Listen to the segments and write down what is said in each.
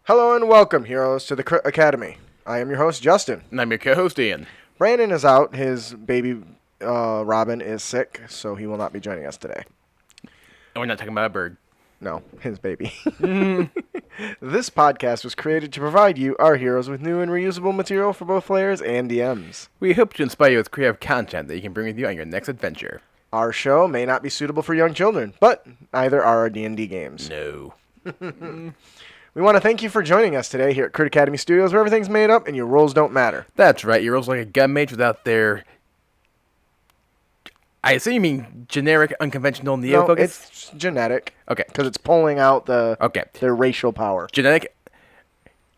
Hello and welcome, heroes, to the Academy. I am your host, Justin. And I'm your co-host, Ian. Brandon is out. His baby, Robin, is sick, so he will not be joining us today. And we're not talking about a bird. No, his baby. This podcast was created to provide you, our heroes, with new and reusable material for both players and DMs. We hope to inspire you with creative content that you can bring with you on your next adventure. Our show may not be suitable for young children, but neither are our D&D games. No. We want to thank you for joining us today here at Crit Academy Studios, where everything's made up and your roles don't matter. That's right. Your role's like a gun mage without their... I assume you mean generic unconventional Neo-focus? No, it's genetic. Okay. Because it's pulling out Okay. their racial power. Genetic...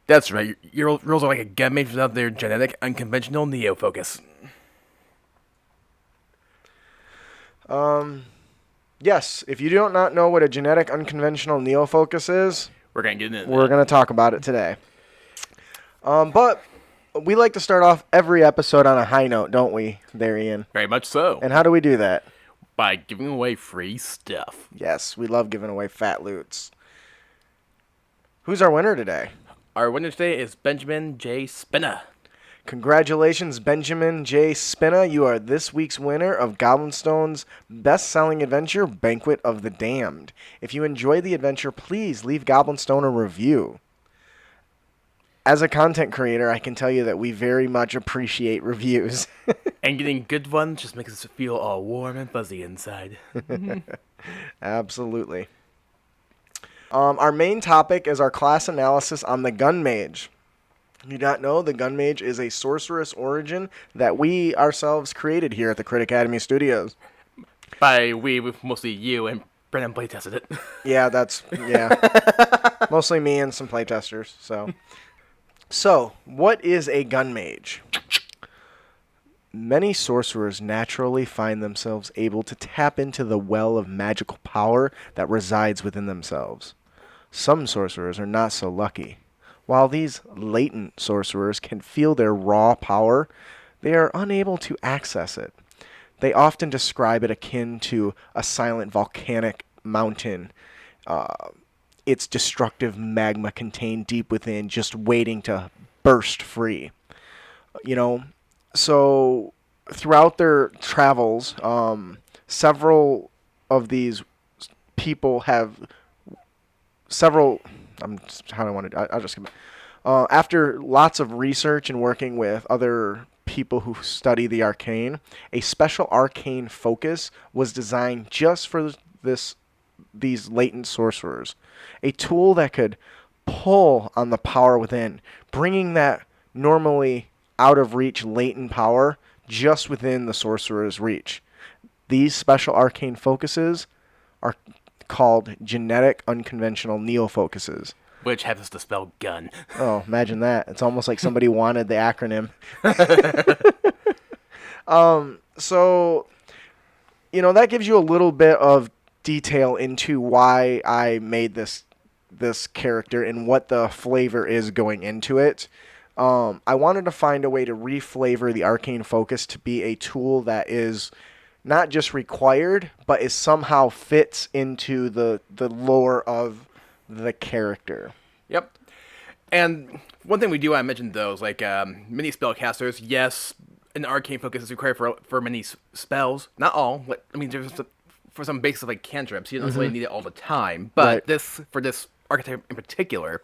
That's right. Your roles are like a gun mage without their genetic unconventional Neo-focus. Yes, if you do not know what a genetic unconventional Neo-focus is, We're going to get into we're going to talk about it today. But we like to start off every episode on a high note, don't we, there, Ian? Very much so. And how do we do that? By giving away free stuff. Yes, we love giving away fat loots. Who's our winner today? Our winner today is Benjamin J. Spinna. Congratulations, Benjamin J. Spinna. You are this week's winner of Goblinstone's best-selling adventure, Banquet of the Damned. If you enjoy the adventure, please leave Goblinstone a review. As a content creator, I can tell you that we very much appreciate reviews. And getting good ones just makes us feel all warm and fuzzy inside. Absolutely. Our main topic is our class analysis on the G.U.N Mage. You do not know, the G.U.N Mage is a sorceress origin that we ourselves created here at the Crit Academy Studios. By we, with mostly you and Brennan playtested it. Yeah. Mostly me and some playtesters. So, what is a G.U.N Mage? Many sorcerers naturally find themselves able to tap into the well of magical power that resides within themselves. Some sorcerers are not so lucky. While these latent sorcerers can feel their raw power, they are unable to access it. They often describe it akin to a silent volcanic mountain, its destructive magma contained deep within, just waiting to burst free. So throughout their travels, several of these people have several... after lots of research and working with other people who study the arcane, a special arcane focus was designed just for these latent sorcerers. A tool that could pull on the power within, bringing that normally out of reach latent power just within the sorcerer's reach. These special arcane focuses are called Genetic Unconventional Neo-focuses. Which happens to spell gun. Oh, imagine that. It's almost like somebody wanted the acronym. So, that gives you a little bit of detail into why I made this character and what the flavor is going into it. I wanted to find a way to reflavor the arcane focus to be a tool that is not just required, but is somehow fits into the lore of the character. Yep. And one thing we do want to mention, though, is like many spellcasters, yes, an arcane focus is required for many spells. Not all. There's for some basic like cantrips, you don't necessarily need it all the time. But Right. for this archetype in particular,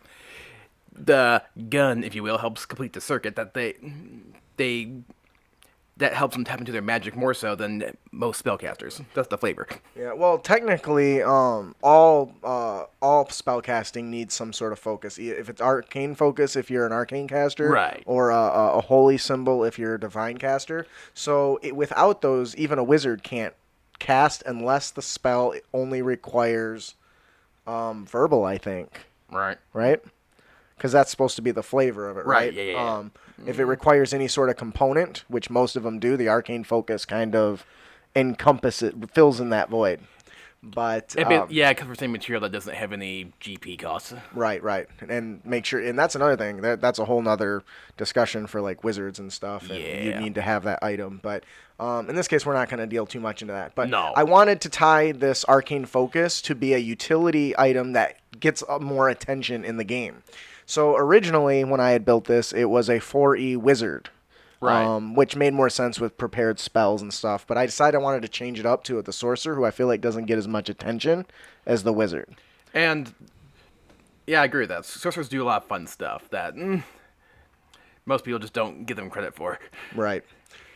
the gun, if you will, helps complete the circuit that that helps them tap into their magic more so than most spellcasters. That's the flavor. Yeah, well, technically, all spellcasting needs some sort of focus. If it's arcane focus, if you're an arcane caster, Right. Or a holy symbol, if you're a divine caster. So without those, even a wizard can't cast unless the spell only requires verbal, I think. Right. Right? Because that's supposed to be the flavor of it, right? Yeah. If it requires any sort of component, which most of them do, the arcane focus kind of fills in that void. But Yeah, because we're saying material that doesn't have any GP costs. right, and make sure, and that's another thing that's a whole nother discussion for like wizards and stuff, and you Yeah. need to have that item. But in this case, we're not going to deal too much into that. But No. I wanted to tie this arcane focus to be a utility item that gets more attention in the game. So originally, when I had built this, it was a 4E wizard. Right. Which made more sense with prepared spells and stuff. But I decided I wanted to change it up to the sorcerer, who I feel like doesn't get as much attention as the wizard. And yeah, I agree with that. Sorcerers do a lot of fun stuff that most people just don't give them credit for. Right.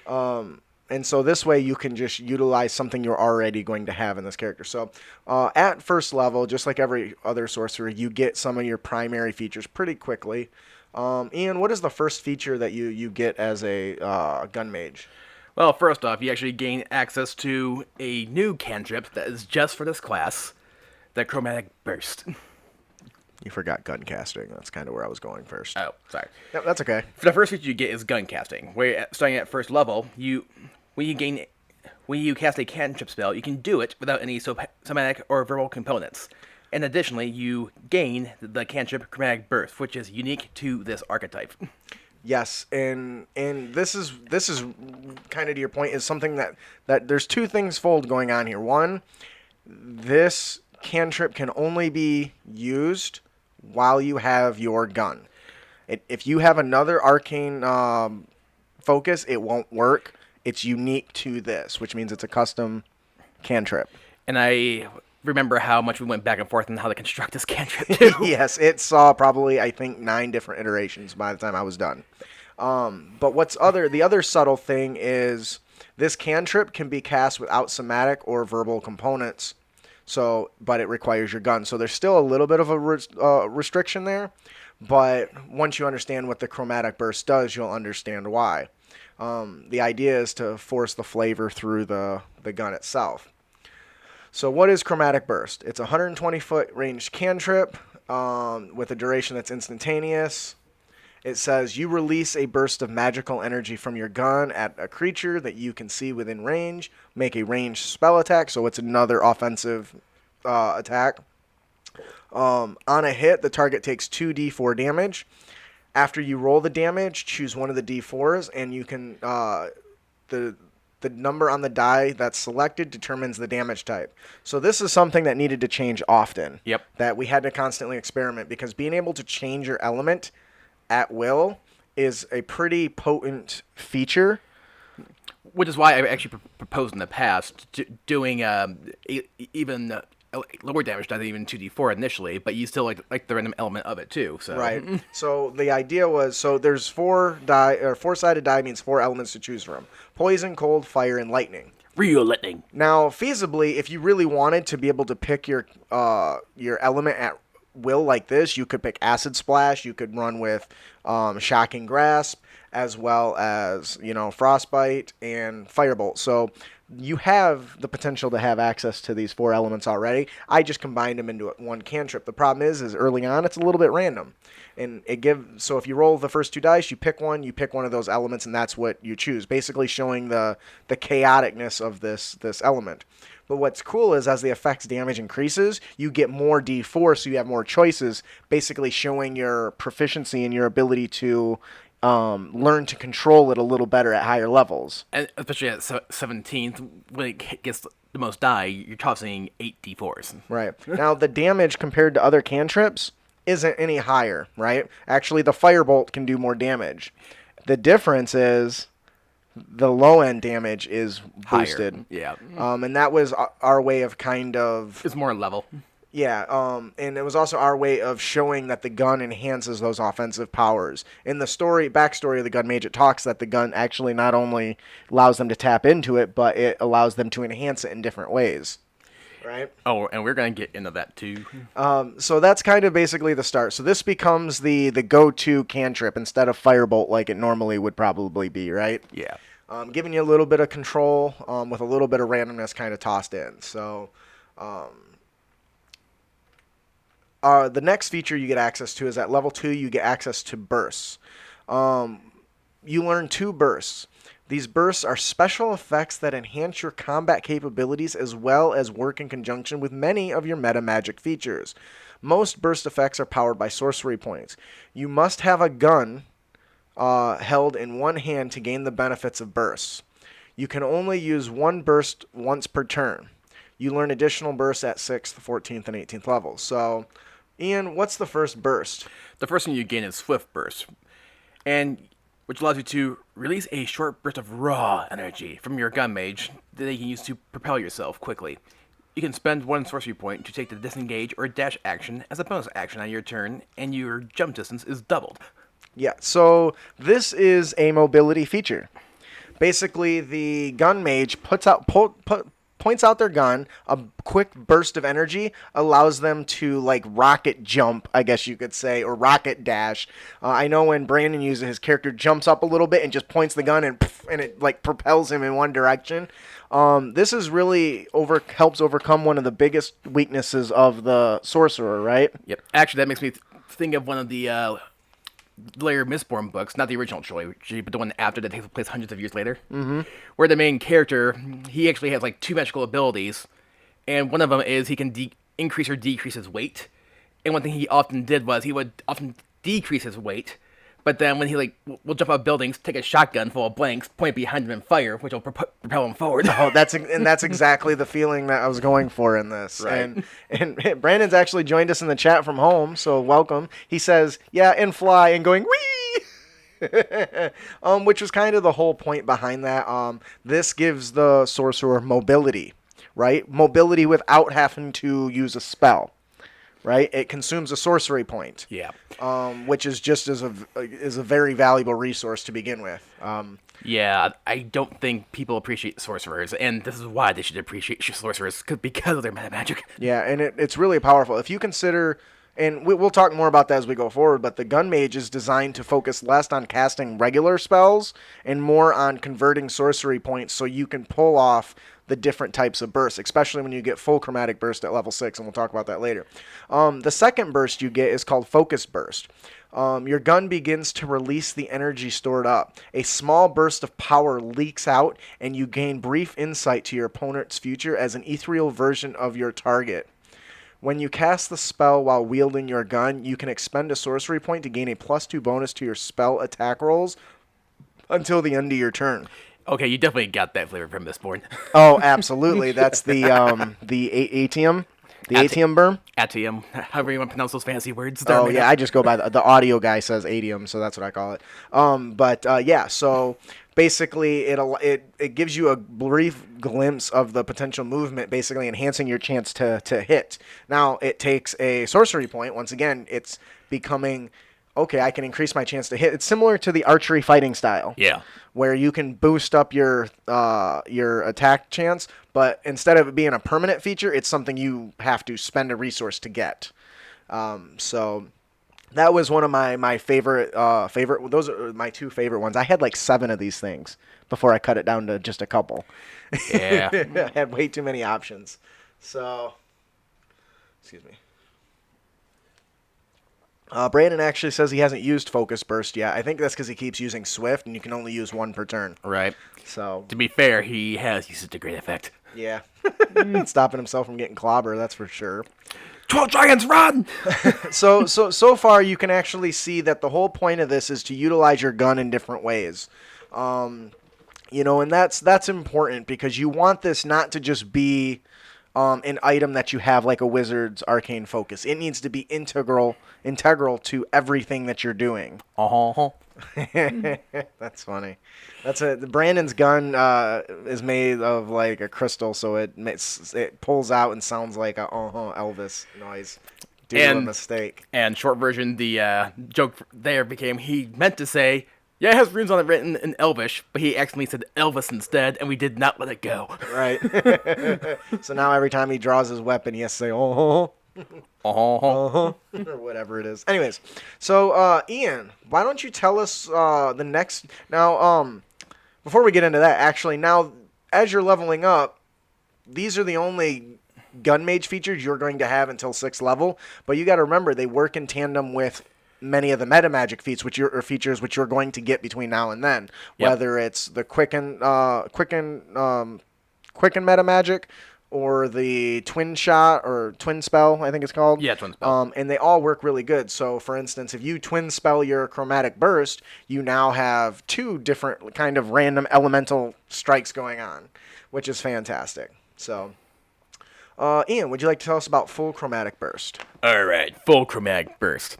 And so this way you can just utilize something you're already going to have in this character. So at first level, just like every other sorcerer, you get some of your primary features pretty quickly. Ian, what is the first feature that you get as a gun mage? Well, first off, you actually gain access to a new cantrip that is just for this class, the chromatic burst. You forgot gun casting. That's kind of where I was going first. Oh, sorry. Yep, that's okay. For the first feature you get is gun casting, where starting at first level, when you cast a cantrip spell, you can do it without any somatic or verbal components. And additionally, you gain the cantrip chromatic burst, which is unique to this archetype. Yes, and this is kind of to your point, is something that there's two things fold going on here. One, this cantrip can only be used while you have your gun. If you have another arcane focus, it won't work. It's unique to this, which means it's a custom cantrip. And I remember how much we went back and forth on how to construct this cantrip too. Yes, it saw probably, I think, 9 different iterations by the time I was done. But the other subtle thing is this cantrip can be cast without somatic or verbal components. So, but it requires your gun. So there's still a little bit of a restriction there. But once you understand what the chromatic burst does, you'll understand why. The idea is to force the flavor through the gun itself. So what is chromatic burst? It's a 120-foot range cantrip with a duration that's instantaneous. It says you release a burst of magical energy from your gun at a creature that you can see within range. Make a ranged spell attack, so it's another offensive attack. On a hit, the target takes 2d4 damage. After you roll the damage, choose one of the d4s, and you can the number on the die that's selected determines the damage type. So this is something that needed to change often. Yep. That we had to constantly experiment, because being able to change your element at will is a pretty potent feature. Which is why I actually proposed in the past doing even lower damage, not even 2d4 initially, but you still like the random element of it too. So Right. So the idea was, there's 4-sided die means 4 elements to choose from: poison, cold, fire, and lightning. real lightning. Now, feasibly, if you really wanted to be able to pick your element at will like this, you could pick acid splash. You could run with shocking grasp, as well as frostbite and firebolt. So you have the potential to have access to these 4 elements already. I just combined them into one cantrip. The problem is early on it's a little bit random, and so if you roll the first 2 dice, you pick one of those elements, and that's what you choose, basically showing the chaoticness of this element. But what's cool is as the effect's damage increases, you get more d4, so you have more choices, basically showing your proficiency and your ability to learn to control it a little better at higher levels. And especially at 17th, when it gets the most die, you're tossing 8 d4s. Right. Now, the damage compared to other cantrips isn't any higher, right? Actually, the firebolt can do more damage. The difference is the low-end damage is boosted. Higher. Yeah. And that was our way of kind of... It's more level. Yeah, and it was also our way of showing that the gun enhances those offensive powers. In the backstory of the Gun Mage, it talks that the gun actually not only allows them to tap into it, but it allows them to enhance it in different ways. Right? Oh, and we're going to get into that too. So that's kind of basically the start. So this becomes the go-to cantrip instead of Firebolt like it normally would probably be, right? Yeah. Giving you a little bit of control with a little bit of randomness kind of tossed in. So... the next feature you get access to is at level 2, you get access to bursts. You learn 2 bursts. These bursts are special effects that enhance your combat capabilities as well as work in conjunction with many of your meta magic features. Most burst effects are powered by sorcery points. You must have a gun held in one hand to gain the benefits of bursts. You can only use one burst once per turn. You learn additional bursts at 6th, 14th, and 18th levels. So, Ian, what's the first burst? The first thing you gain is Swift Burst, and which allows you to release a short burst of raw energy from your gun mage that you can use to propel yourself quickly. You can spend one sorcery point to take the disengage or dash action as a bonus action on your turn, and your jump distance is doubled. Yeah, so this is a mobility feature. Basically, the gun mage points out their gun. A quick burst of energy allows them to like rocket jump, I guess you could say, or rocket dash. I know when Brandon uses it, his character jumps up a little bit and just points the gun and it like propels him in one direction. This is really helps overcome one of the biggest weaknesses of the sorcerer, right? Yep. Actually, that makes me think of one of the later Mistborn books, not the original trilogy, but the one after that takes place hundreds of years later, where the main character, he actually has like two magical abilities, and one of them is he can increase or decrease his weight. And one thing he often did was he would often decrease his weight, but then when he will jump out of buildings, take a shotgun full of blanks, point behind him and fire, which will propel him forward. Oh, that's exactly the feeling that I was going for in this. Right. And Brandon's actually joined us in the chat from home, so welcome. He says, "Yeah, and fly," and going wee. Which was kind of the whole point behind that. This gives the sorcerer mobility, right? Mobility without having to use a spell. Right, it consumes a sorcery point. Yeah. Which is just is a very valuable resource to begin with. Yeah, I don't think people appreciate sorcerers, and this is why they should appreciate sorcerers because of their meta magic. Yeah, and it's really powerful. If you consider, and we'll talk more about that as we go forward, but the gun mage is designed to focus less on casting regular spells and more on converting sorcery points so you can pull off the different types of bursts, especially when you get full chromatic burst at level 6, and we'll talk about that later. The second burst you get is called focus burst. Your gun begins to release the energy stored up. A small burst of power leaks out, and you gain brief insight to your opponent's future as an ethereal version of your target. When you cast the spell while wielding your gun, you can expend a sorcery point to gain a +2 bonus to your spell attack rolls until the end of your turn. Okay, you definitely got that flavor from Mistborn. Oh, absolutely. That's the atium. The atium berm? Atium, however you want to pronounce those fancy words. Oh, yeah, I just go by the audio guy says atium, so that's what I call it. Yeah, so basically it gives you a brief glimpse of the potential movement, basically enhancing your chance to hit. Now, it takes a sorcery point. Once again, it's becoming, okay, I can increase my chance to hit. It's similar to the archery fighting style. Yeah. Where you can boost up your attack chance, but instead of it being a permanent feature, it's something you have to spend a resource to get. So that was one of my favorite. Those are my two favorite ones. I had like 7 of these things before I cut it down to just a couple. Yeah. I had way too many options. So, excuse me. Brandon actually says he hasn't used Focus Burst yet. I think that's because he keeps using Swift, and you can only use one per turn. Right. So, to be fair, he has used it to great effect. Yeah. Stopping himself from getting clobber, that's for sure. 12 dragons, run! So far, you can actually see that the whole point of this is to utilize your gun in different ways. And that's important because you want this not to just be an item that you have like a wizard's arcane focus. It needs to be integral to everything that you're doing. Uh-huh. That's funny. Brandon's gun is made of like a crystal, so it pulls out and sounds like a Elvis noise due to a mistake. And short version, the joke there became he meant to say, yeah, it has runes on it written in Elvish, but he accidentally said Elvis instead, and we did not let it go. Right. So now every time he draws his weapon, he has to say, or whatever it is. Anyways, so Ian, why don't you tell us the next... Now, before we get into that, actually, now, as you're leveling up, these are the only gun mage features you're going to have until 6th level, but you got to remember, they work in tandem with many of the meta magic feats or features which you're going to get between now and then, Yep. whether it's the quicken meta magic or the twin shot or twin spell, I think it's called. Yeah, twin spell. And they all work really good. So, for instance, if you twin spell your chromatic burst, you now have two different kind of random elemental strikes going on, which is fantastic. So, Ian, would you like to tell us about full chromatic burst? Alright, full chromatic burst.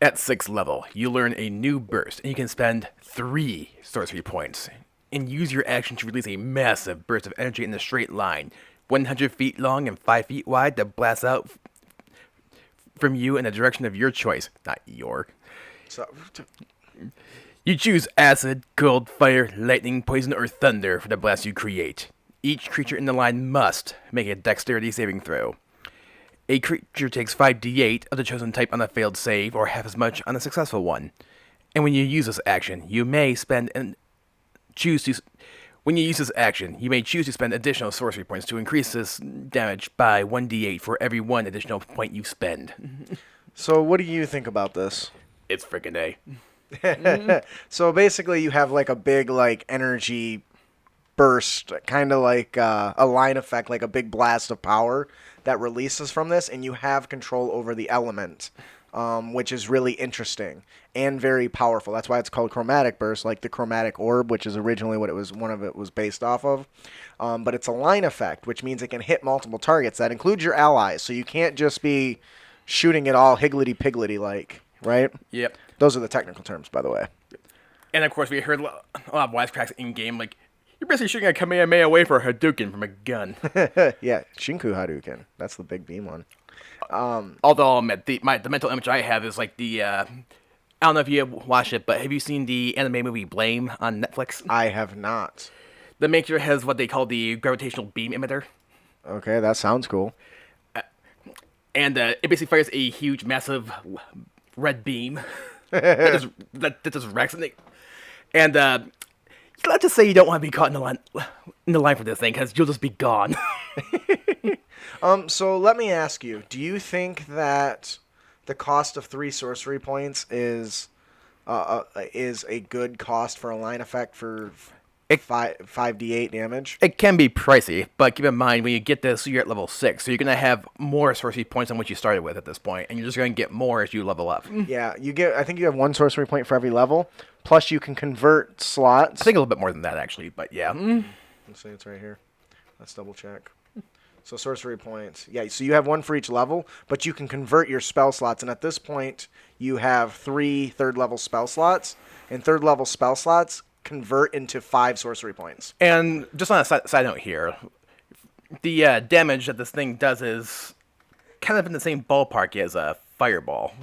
At 6th level, you learn a new burst, and you can spend 3 sorcery points, and use your action to release a massive burst of energy in a straight line, 100 feet long and 5 feet wide, that blasts out from you in the direction of your choice, not your. So, You choose acid, cold, fire, lightning, poison, or thunder for the blast you create. Each creature in the line must make a dexterity saving throw. A creature takes 5d8 of the chosen type on a failed save, or half as much on a successful one. And when you use this action, you may spend When you use this action, you may choose to spend additional sorcery points to increase this damage by 1d8 for every 1 additional point you spend. so what do you think about this? It's frickin' A. So basically, you have like a big like energy burst, kind of like a line effect, like a big blast of power that releases from this, and you have control over the element, which is really interesting and very powerful. That's why it's called chromatic burst, like the chromatic orb, which is originally what one of it was based off of. But it's a line effect, which means it can hit multiple targets. That includes your allies, so you can't just be shooting it all higgledy-piggledy like, right? Yep. Those are the technical terms, by the way. And of course, we heard a lot of wisecracks in game, like, you're basically shooting a Kamehameha away for a Hadouken from a gun. Yeah, Shinku Hadouken. That's the big beam one. Although I'll admit, the mental image I have is like the, I don't know if you watched it, but have you seen the anime movie Blame on Netflix? I have not. The main character has what they call the gravitational beam emitter. Okay, that sounds cool. And it basically fires a huge, massive red beam that just wrecks it. And let's just say you don't want to be caught in the line for this thing, because you'll just be gone. So let me ask you: do you think that the cost of 3 sorcery points is a good cost for a line effect for 5d8 damage? It can be pricey, but keep in mind, when you get this, you're at level 6, so you're going to have more sorcery points than what you started with at this point, and you're just going to get more as you level up. Yeah, I think you have 1 sorcery point for every level, plus you can convert slots. I think a little bit more than that, actually, but yeah. Let's see, it's right here. Let's double check. So sorcery points. Yeah, so you have 1 for each level, but you can convert your spell slots, and at this point, you have 3 third-level spell slots, and third-level spell slots convert into 5 sorcery points. And just on a side note here, the damage that this thing does is kind of in the same ballpark as a fireball.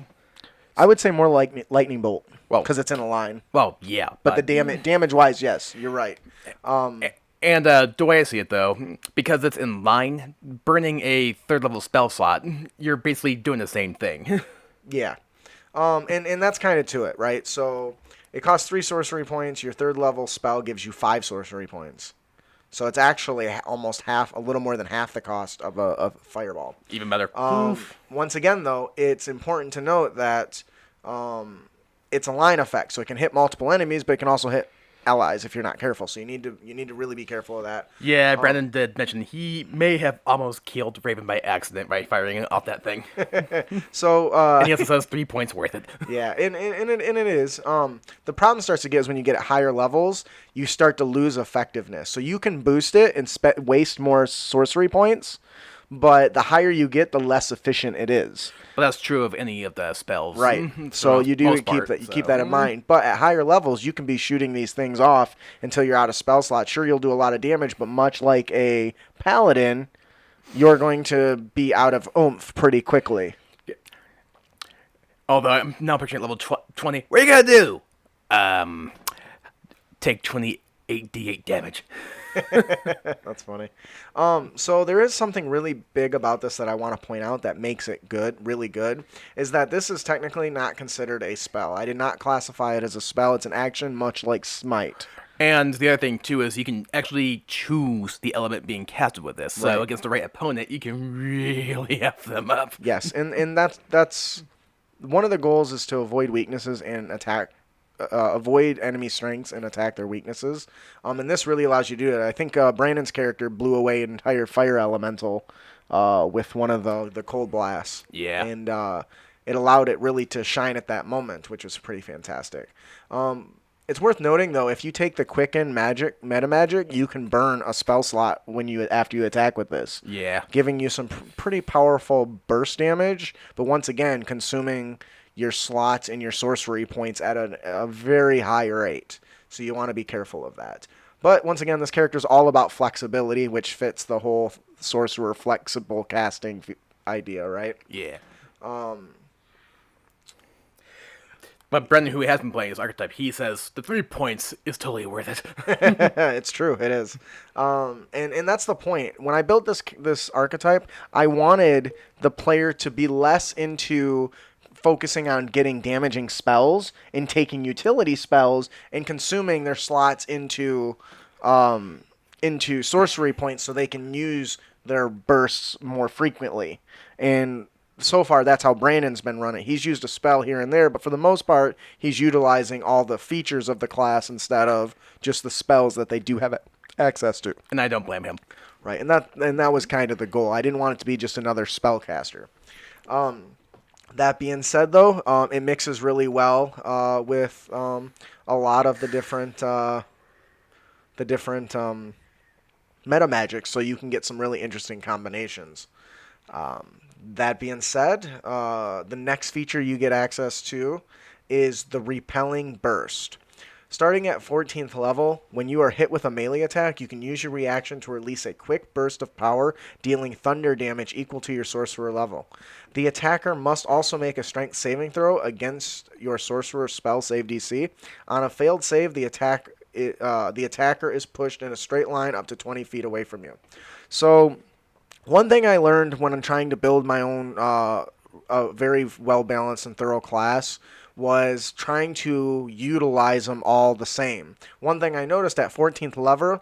I would say more like lightning bolt, Well- because it's in a line. Well, yeah. But the damage-wise, yes, you're right. And the way I see it, though, because it's in line, burning a third-level spell slot, you're basically doing the same thing. Yeah. And that's kind of to it, right? So it costs 3 sorcery points. Your third-level spell gives you 5 sorcery points. So it's actually almost a little more than half the cost of a fireball. Even better. Once again, though, it's important to note that it's a line effect, so it can hit multiple enemies, but it can also hit allies if you're not careful. So you need to really be careful of that. Yeah, Brandon did mention he may have almost killed Raven by accident by firing off that thing. So And he also says 3 points worth it. yeah, and it is. The problem starts to get is when you get at higher levels, you start to lose effectiveness. So you can boost it and waste more sorcery points, but the higher you get, the less efficient it is. But that's true of any of the spells. Right. So you do keep that in mind. But at higher levels, you can be shooting these things off until you're out of spell slot. Sure, you'll do a lot of damage, but much like a paladin, you're going to be out of oomph pretty quickly. Although I'm now picturing at level 20. What are you going to do? Take 28 d8 damage. That's funny. So there is something really big about this that I want to point out that makes it good, really good, is that this is technically not considered a spell. I did not classify it as a spell. It's an action much like Smite. And the other thing, too, is you can actually choose the element being casted with this. So against the right opponent, you can really F them up. Yes, and that's one of the goals is to avoid weaknesses and avoid enemy strengths and attack their weaknesses. And this really allows you to do that. I think Brandon's character blew away an entire fire elemental with one of the cold blasts. Yeah. And it allowed it really to shine at that moment, which was pretty fantastic. It's worth noting, though, if you take the Quicken meta magic, you can burn a spell slot after you attack with this. Yeah. Giving you some pretty powerful burst damage, but once again, consuming your slots and your sorcery points at a very high rate. So you want to be careful of that. But once again, this character is all about flexibility, which fits the whole sorcerer flexible casting idea, right? Yeah. But Brendan, who has been playing his archetype, he says the 3 points is totally worth it. It's true, it is, and that's the point. When I built this archetype, I wanted the player to be less into focusing on getting damaging spells and taking utility spells and consuming their slots into sorcery points so they can use their bursts more frequently. And so far, that's how Brandon's been running. He's used a spell here and there, but for the most part, he's utilizing all the features of the class instead of just the spells that they do have access to. And I don't blame him. Right, and that was kind of the goal. I didn't want it to be just another spellcaster. That being said, though, it mixes really well with a lot of the different meta magic, so you can get some really interesting combinations. That being said, the next feature you get access to is the Repelling Burst. Starting at 14th level, when you are hit with a melee attack, you can use your reaction to release a quick burst of power, dealing thunder damage equal to your sorcerer level. The attacker must also make a strength saving throw against your sorcerer spell save DC. On a failed save, the attacker is pushed in a straight line up to 20 feet away from you. So, one thing I learned when I'm trying to build my own a very well-balanced and thorough class was trying to utilize them all the same. One thing I noticed at 14th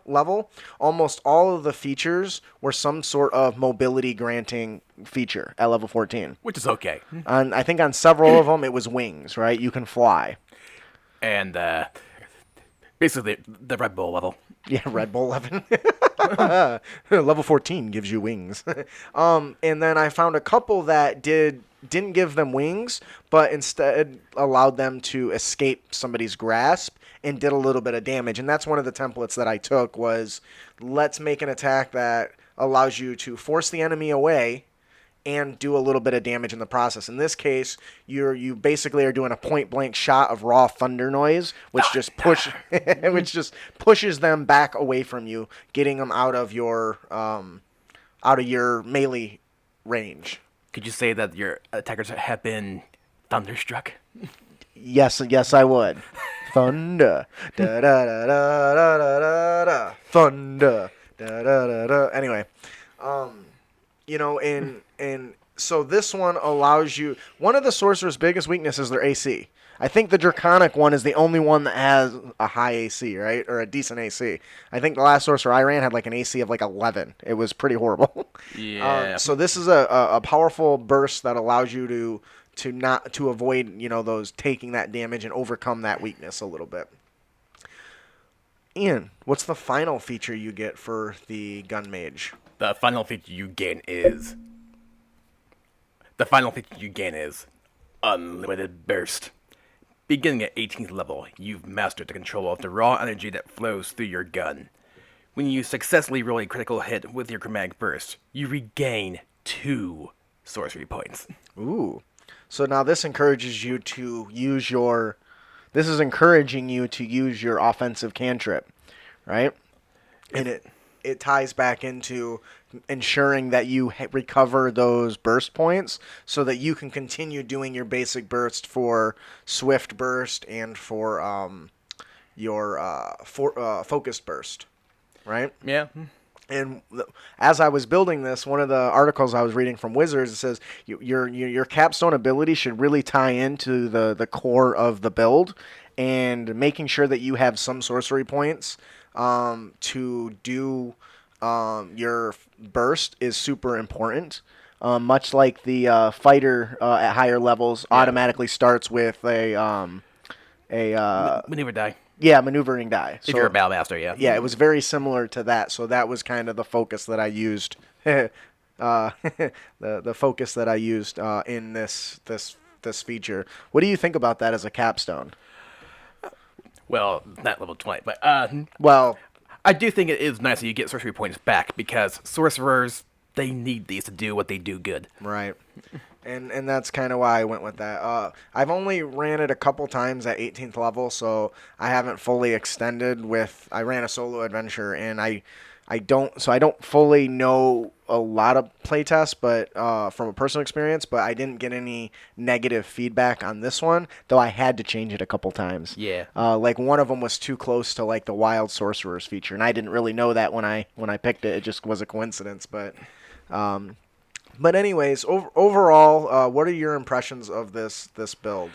level, almost all of the features were some sort of mobility granting feature at level 14. Which is okay. And I think on several of them it was wings, right? You can fly. And basically the Red Bull level. Yeah, Red Bull 11. Level 14 gives you wings. And then I found a couple that didn't give them wings, but instead allowed them to escape somebody's grasp and did a little bit of damage. And that's one of the templates that I took was, let's make an attack that allows you to force the enemy away and do a little bit of damage in the process. In this case, you basically are doing a point-blank shot of raw thunder noise, which just pushes them back away from you, getting them out of your melee range. Could you say that your attackers have been thunderstruck? Yes, I would. Thunder, da da da da da da da, thunder, da da da da. Anyway, and so this one allows you. One of the sorcerer's biggest weaknesses is their AC. I think the Draconic one is the only one that has a high AC, right? Or a decent AC. I think the last sorcerer I ran had like an AC of like 11. It was pretty horrible. Yeah. So this is a powerful burst that allows you to avoid, those taking that damage and overcome that weakness a little bit. Ian, what's the final feature you get for the Gun Mage? The final feature you gain is Unlimited Burst. Beginning at 18th level, you've mastered the control of the raw energy that flows through your gun. When you successfully roll a critical hit with your chromatic burst, you regain 2 sorcery points. Ooh. So now this encourages you to use your... This is encouraging you to use your offensive cantrip, right? And it ties back into ensuring that you recover those burst points so that you can continue doing your basic burst for swift burst and for your focused burst, right? Yeah. And as I was building this, one of the articles I was reading from Wizards, it says your capstone ability should really tie into the core of the build, and making sure that you have some sorcery points to do your burst is super important. much like the fighter at higher levels Yeah. automatically starts with a Maneuver die. yeah, maneuvering die. If you're a battle master, yeah. Yeah, it was very similar to that. So that was kind of the focus that I used. The focus that I used in this feature. What do you think about that as a capstone? Well, not level 20, but Well, I do think it is nice that you get sorcery points back because sorcerers, they need these to do what they do good. right. And that's kind of why I went with that. I've only ran it a couple times at 18th level, so I haven't fully extended with. I ran a solo adventure, and I don't fully know a lot of playtests, but from a personal experience, but I didn't get any negative feedback on this one, though I had to change it a couple times. Yeah. Like one of them was too close to like the wild sorcerers feature, and I didn't really know that when I picked it. It just was a coincidence, but anyways, overall, what are your impressions of this build?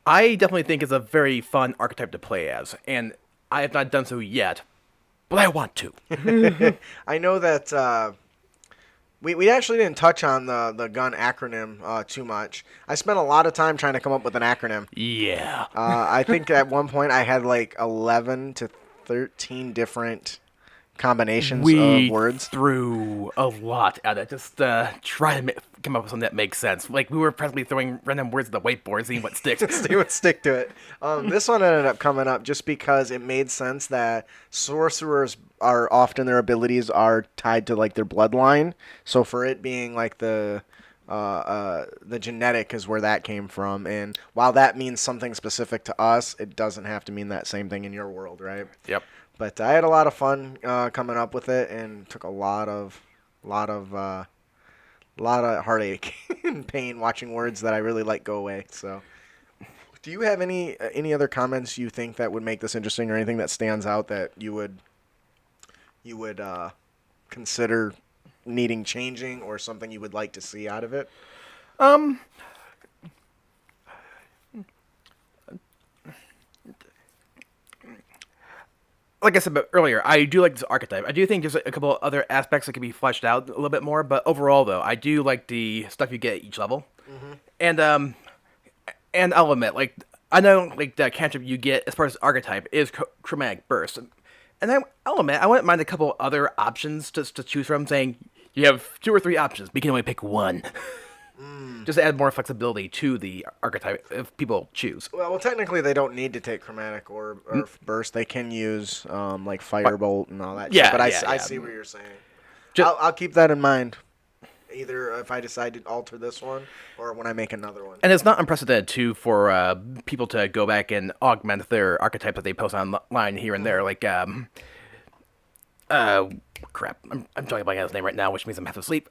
I definitely think it's a very fun archetype to play as, and I have not done so yet, but I want to. I know that we actually didn't touch on the gun acronym too much. I spent a lot of time trying to come up with an acronym. Yeah. I think at one point I had like 11 to 13 different combinations of words. threw a lot at it. Just try to come up with something that makes sense. Like, we were practically throwing random words at the whiteboard, seeing what sticks. See what stick to it. This one ended up coming up just because it made sense that sorcerers are often their abilities are tied to like their bloodline. So for it being like the genetic is where that came from, and while that means something specific to us, it doesn't have to mean that same thing in your world, right? Yep. But I had a lot of fun coming up with it, and took a lot of heartache and pain watching words that I really like go away. So, do you have any other comments you think that would make this interesting, or anything that stands out that you would consider needing changing, or something you would like to see out of it? Like I said earlier, I do like this archetype. I do think there's a couple of other aspects that could be fleshed out a little bit more, but overall, though, I do like the stuff you get at each level. And I'll admit, like, I know like the cantrip you get as far as archetype is chromatic burst, and I'll admit I wouldn't mind a couple other options to choose from, saying you have 2 or 3 options, but you can only pick one. Just to add more flexibility to the archetype if people choose. Well, technically they don't need to take chromatic or burst. They can use like firebolt and all that. Yeah, shit. But yeah, I yeah. see what you're saying. Just- I'll keep that in mind. Either if I decide to alter this one, or when I make another one. And it's not unprecedented, too, for people to go back and augment their archetype that they post online here and there. Like, crap. I'm talking about his name right now, which means I'm half asleep.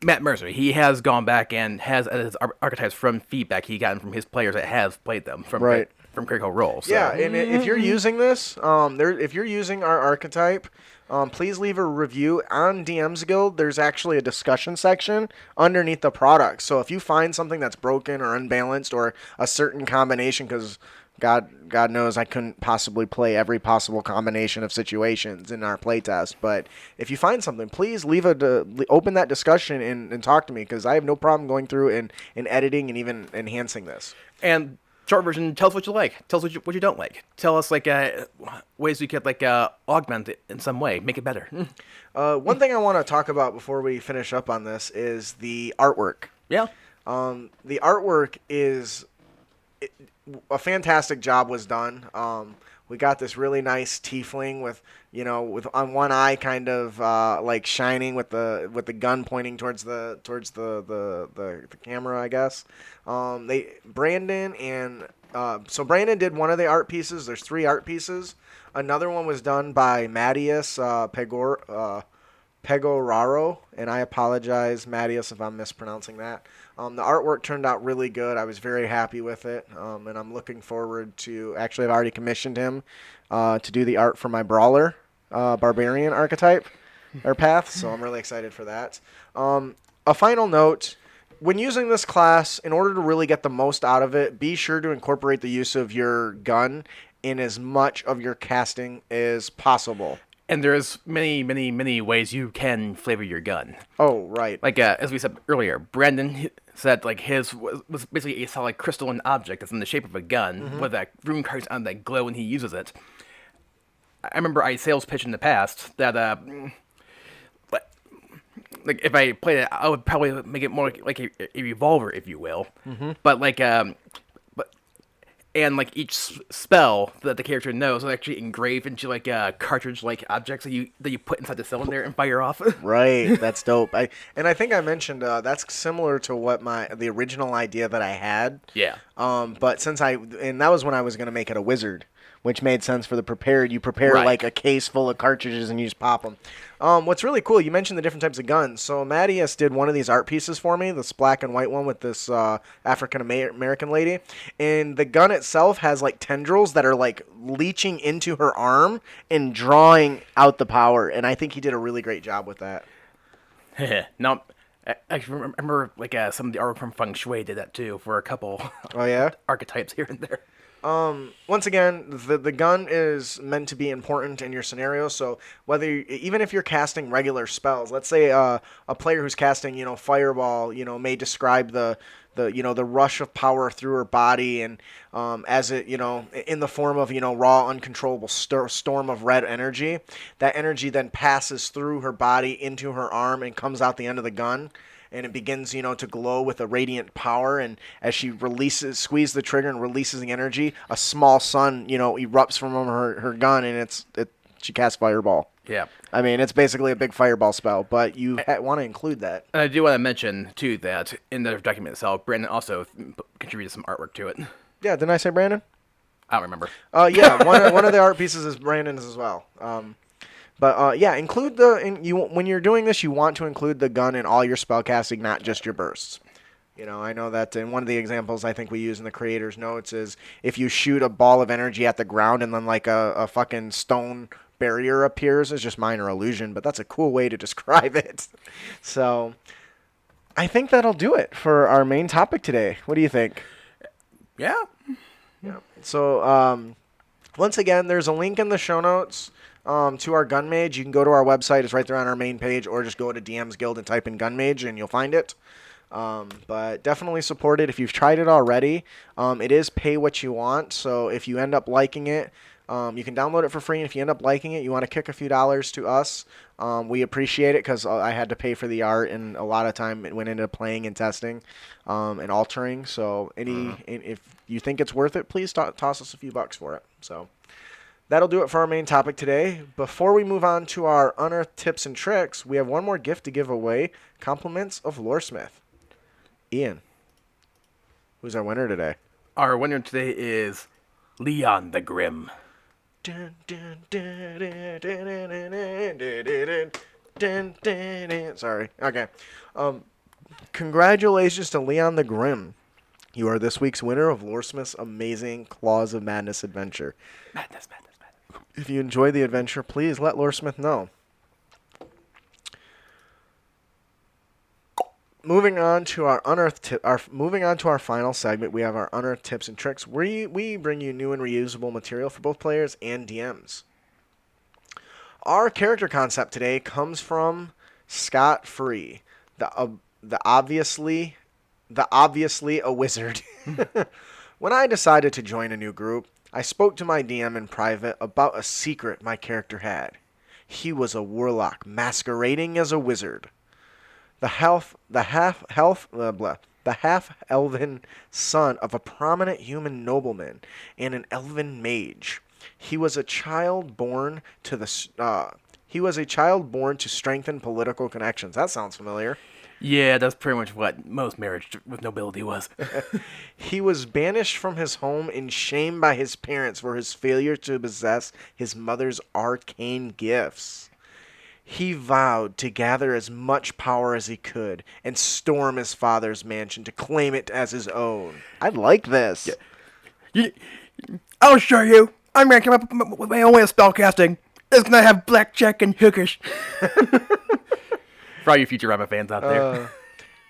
Matt Mercer, he has gone back and has added his archetypes from feedback he gotten from his players that has played them from Right. from Critical Role. So. Yeah, and if you're using this, if you're using our archetype, please leave a review on DM's Guild. There's actually a discussion section underneath the product. So if you find something that's broken or unbalanced, or a certain combination, because God knows I couldn't possibly play every possible combination of situations in our playtest. But if you find something, please open that discussion and talk to me, because I have no problem going through and editing and even enhancing this. And short version, tell us what you like. Tell us what you don't like. Tell us like ways we could like augment it in some way, make it better. One thing I want to talk about before we finish up on this is the artwork. Yeah. The artwork is a fantastic job was done. We got this really nice tiefling with on one eye kind of like shining with the gun pointing towards the camera, I guess. Brandon did one of the art pieces. There's 3 art pieces. Another one was done by Mattias Pegoraro, and I apologize, Mattias, if I'm mispronouncing that. The artwork turned out really good. I was very happy with it, and I'm looking forward to... Actually, I've already commissioned him to do the art for my Brawler Barbarian archetype, or path, so I'm really excited for that. A final note, when using this class, in order to really get the most out of it, be sure to incorporate the use of your gun in as much of your casting as possible. And there's many ways you can flavor your gun. Oh, right. Like as we said earlier, Brandon said like his was basically a solid crystalline object that's in the shape of a gun with that rune cards on that glow when he uses it. I remember I sales pitched in the past that but, like if I played it, I would probably make it more like a revolver, if you will. But like but and like each spell that the character knows is actually engraved into like cartridge like objects that you put inside the cylinder and fire off. Right, that's dope. I think I mentioned that's similar to what the original idea that I had. Yeah. But and that was when I was gonna make it a wizard, which made sense for the prepared. You prepare Right. like a case full of cartridges and you just pop them. What's really cool, you mentioned the different types of guns. So Mattias did one of these art pieces for me, this black and white one with this African American lady, and the gun itself has like tendrils that are like leeching into her arm and drawing out the power. And I think he did a really great job with that. Now, I remember like some of the art from Feng Shui did that too for a couple Oh yeah. archetypes here and there. Once again, the gun is meant to be important in your scenario. So even if you're casting regular spells, let's say a player who's casting, fireball, may describe the rush of power through her body and as it, in the form of, raw, uncontrollable storm of red energy. That energy then passes through her body into her arm and comes out the end of the gun. And it begins, to glow with a radiant power. And as she squeezes the trigger and releases the energy, a small sun, erupts from her gun, and she casts fireball. Yeah. I mean, it's basically a big fireball spell, but you want to include that. And I do want to mention too that in the document itself, Brandon also contributed some artwork to it. Yeah, didn't I say Brandon? I don't remember. Yeah, one of the art pieces is Brandon's as well. But yeah, include when you're doing this, you want to include the gun in all your spell casting, not just your bursts. I know that in one of the examples I think we use in the creator's notes is if you shoot a ball of energy at the ground and then like a fucking stone barrier appears, it's just minor illusion, but that's a cool way to describe it. So I think that'll do it for our main topic today. What do you think? Yeah. Yeah. So once again, there's a link in the show notes to our Gun Mage. You can go to our website. It's right there on our main page, or just go to DM's Guild and type in Gun Mage, and you'll find it. But definitely support it if you've tried it already. It is pay what you want, so if you end up liking it, you can download it for free, and if you end up liking it, you want to kick a few dollars to us. We appreciate it because I had to pay for the art, and a lot of time it went into playing and testing and altering. So if you think it's worth it, please toss us a few bucks for it. So that'll do it for our main topic today. Before we move on to our Unearthed tips and tricks, we have one more gift to give away. Compliments of Loresmith. Ian, who's our winner today? Our winner today is Leon the Grim. Sorry. Okay. Congratulations to Leon the Grim. You are this week's winner of Loresmith's amazing Claws of Madness adventure. Madness. If you enjoy the adventure, please let Loresmith know. Moving on to our Unearthed moving on to our final segment, we have our Unearthed tips and tricks. We bring you new and reusable material for both players and DMs. Our character concept today comes from Scott Free, the obviously a wizard. When I decided to join a new group, I spoke to my DM in private about a secret my character had. He was a warlock masquerading as a wizard. The half-elven son of a prominent human nobleman and an elven mage. He was a child born to strengthen political connections. That sounds familiar. Yeah, that's pretty much what most marriage with nobility was. He was banished from his home in shame by his parents for his failure to possess his mother's arcane gifts. He vowed to gather as much power as he could and storm his father's mansion to claim it as his own. I like this. I'll show you. I'm going to come up with my own way of spellcasting. It's going to have blackjack and hookers. For all you Futurama fans out there.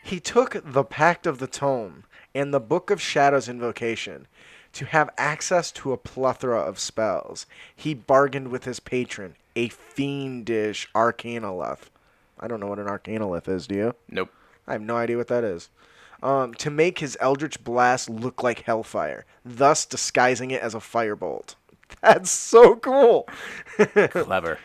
He took the Pact of the Tome and the Book of Shadows Invocation to have access to a plethora of spells. He bargained with his patron, a fiendish arcanolith. I don't know what an arcanolith is, do you? Nope. I have no idea what that is. To make his eldritch blast look like hellfire, thus disguising it as a firebolt. That's so cool. Clever.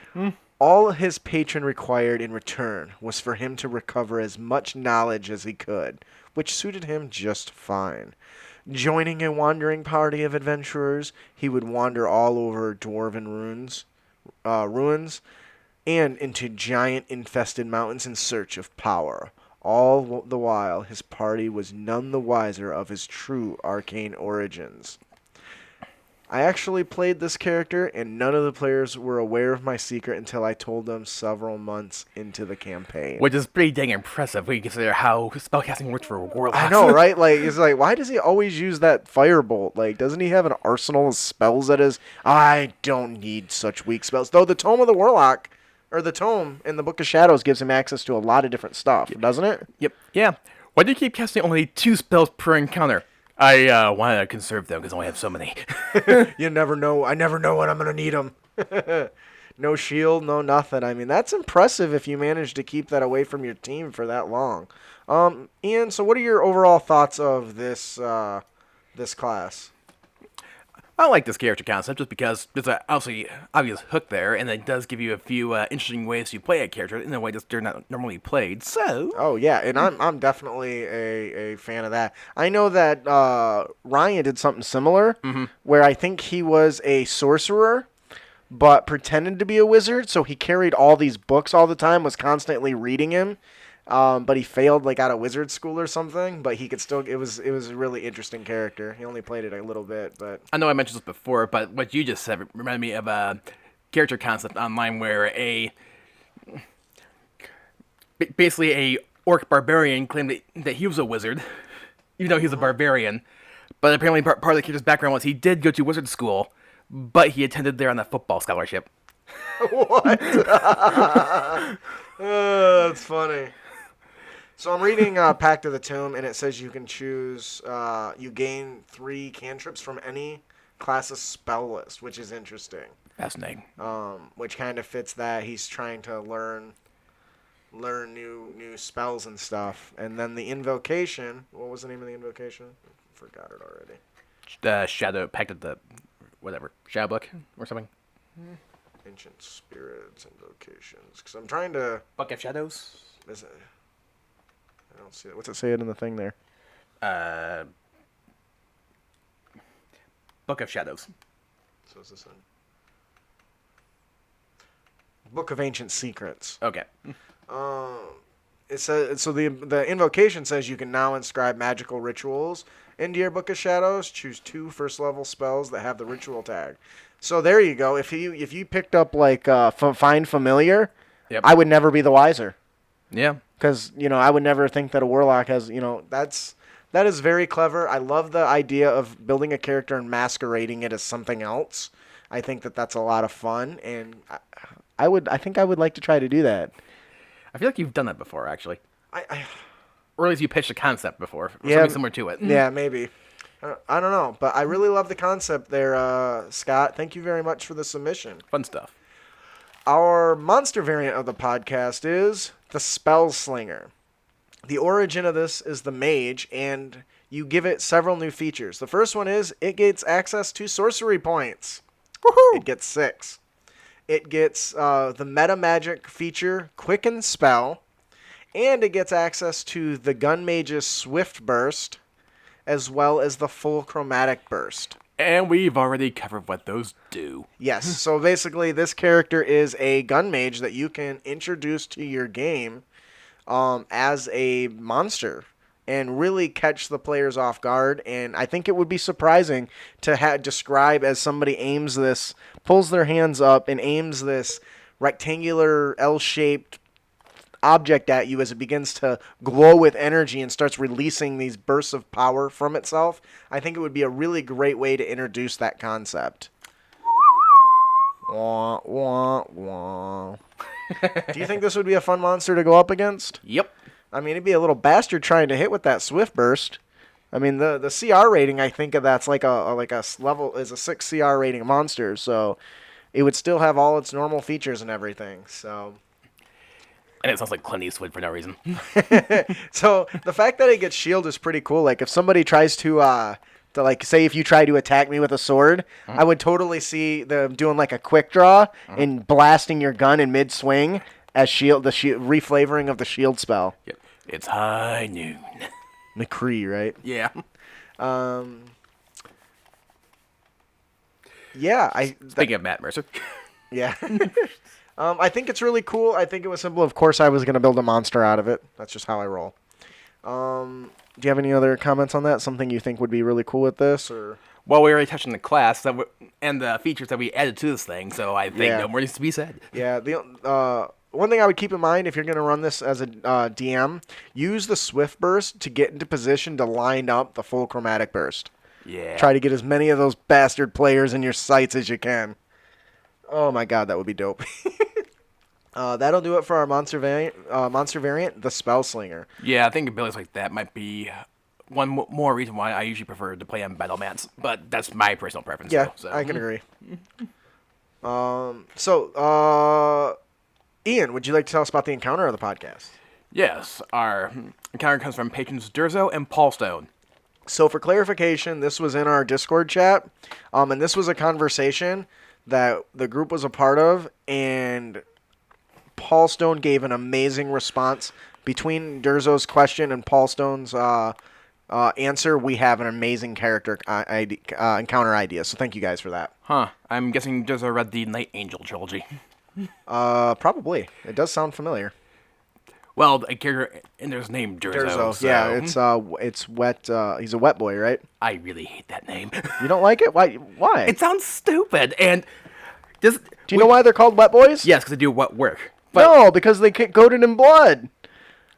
All his patron required in return was for him to recover as much knowledge as he could, which suited him just fine. Joining a wandering party of adventurers, he would wander all over dwarven ruins and into giant infested mountains in search of power. All the while, his party was none the wiser of his true arcane origins. I actually played this character, and none of the players were aware of my secret until I told them several months into the campaign. Which is pretty dang impressive when you consider how spellcasting works for warlocks. I know, right? Like, it's like, why does he always use that firebolt? Like, doesn't he have an arsenal of spells that is? I don't need such weak spells. Though the Tome of the Warlock, or the Tome in the Book of Shadows, gives him access to a lot of different stuff, doesn't it? Yep. Yeah. Why do you keep casting only 2 spells per encounter? I want to conserve them because I only have so many. You never know. I never know when I'm going to need them. No shield, no nothing. I mean, that's impressive if you manage to keep that away from your team for that long. Ian, so what are your overall thoughts of this class? I like this character concept just because there's an obvious hook there, and it does give you a few interesting ways to play a character in a way that they're not normally played. So, Oh yeah, and I'm definitely a fan of that. I know that Ryan did something similar, where I think he was a sorcerer, but pretended to be a wizard. So he carried all these books all the time, was constantly reading him. But he failed like out of wizard school or something. But he could still. It was a really interesting character. He only played it a little bit, but I know I mentioned this before, but what you just said reminded me of a character concept online where basically a orc barbarian claimed that he was a wizard, even though he was a barbarian. But apparently part of the character's background was he did go to wizard school, but he attended there on a football scholarship. What? That's funny. So I'm reading Pact of the Tomb, and it says you can choose, you gain 3 cantrips from any class's spell list, which is interesting. Fascinating. Which kind of fits that. He's trying to learn new spells and stuff. And then the invocation, what was the name of the invocation? I forgot it already. Shadow Pact of the whatever Shadow Book or something. Ancient spirits invocations. Because I'm trying to. Book of Shadows. Is it? I don't see it. What's it say it in the thing there? Book of Shadows. So is this one? Book of Ancient Secrets. Okay. It says so. The invocation says you can now inscribe magical rituals into your Book of Shadows. Choose 2 first level spells that have the ritual tag. So there you go. If you picked up like Find Familiar, Yep. I would never be the wiser. Yeah. Because, I would never think that a warlock has, that is very clever. I love the idea of building a character and masquerading it as something else. I think that that's a lot of fun, and I think I would like to try to do that. I feel like you've done that before, actually. I Or at least you pitched a concept before. Or Yeah. something similar to it. Yeah, maybe. I don't know, but I really love the concept there, Scott. Thank you very much for the submission. Fun stuff. Our monster variant of the podcast is the Spellslinger. The origin of this is the mage, and you give it several new features. The first one is it gets access to sorcery points. Woohoo! It gets 6. It gets the meta magic feature Quicken Spell, and it gets access to the G.U.N Mage's Swift Burst, as well as the full chromatic burst. And we've already covered what those do. Yes, so basically this character is a G.U.N Mage that you can introduce to your game as a monster and really catch the players off guard. And I think it would be surprising to describe as somebody pulls their hands up and aims this rectangular L-shaped object at you as it begins to glow with energy and starts releasing these bursts of power from itself. I think it would be a really great way to introduce that concept. Wah, wah, wah. Do you think this would be a fun monster to go up against? Yep. I mean, it'd be a little bastard trying to hit with that Swift Burst. I mean, the CR rating, I think of that's like a level is a 6 CR rating monster. So it would still have all its normal features and everything. So, And it sounds like Clint Eastwood for no reason. so the fact that it gets shield is pretty cool. Like if somebody tries to like say if you try to attack me with a sword, I would totally see them doing like a quick draw and blasting your gun in mid swing as shield reflavoring of the shield spell. Yep. It's high noon. McCree, right? Yeah. Yeah, Speaking of Matt Mercer. yeah. I think it's really cool. I think it was simple. Of course, I was going to build a monster out of it. That's just how I roll. Do you have any other comments on that? Something you think would be really cool with this, or? Well, we already touched on the class and the features that we added to this thing, so I think no more needs to be said. Yeah. The one thing I would keep in mind if you're going to run this as a DM, use the Swift Burst to get into position to line up the full chromatic burst. Yeah. Try to get as many of those bastard players in your sights as you can. Oh my god, that would be dope. That'll do it for our monster variant, the Spellslinger. Yeah, I think abilities like that might be one more reason why I usually prefer to play on battle mats, but that's my personal preference. Yeah, though, so. I can agree. Ian, would you like to tell us about the encounter of the podcast? Yes, our encounter comes from patrons Durzo and Paul Stone. So for clarification, this was in our Discord chat, and this was a conversation that the group was a part of, and Paul Stone gave an amazing response. Between Durzo's question and Paul Stone's answer, we have an amazing character encounter idea, so thank you guys for that. Huh, I'm guessing Durzo read the Night Angel trilogy. Probably. It does sound familiar. Well, a character in there's named Durzo. So. Yeah, it's wet. He's a wet boy, right? I really hate that name. You don't like it? Why? Why? It sounds stupid, and just do you know why they're called wet boys? Yes, because they do wet work. But, no, because they get coated in blood.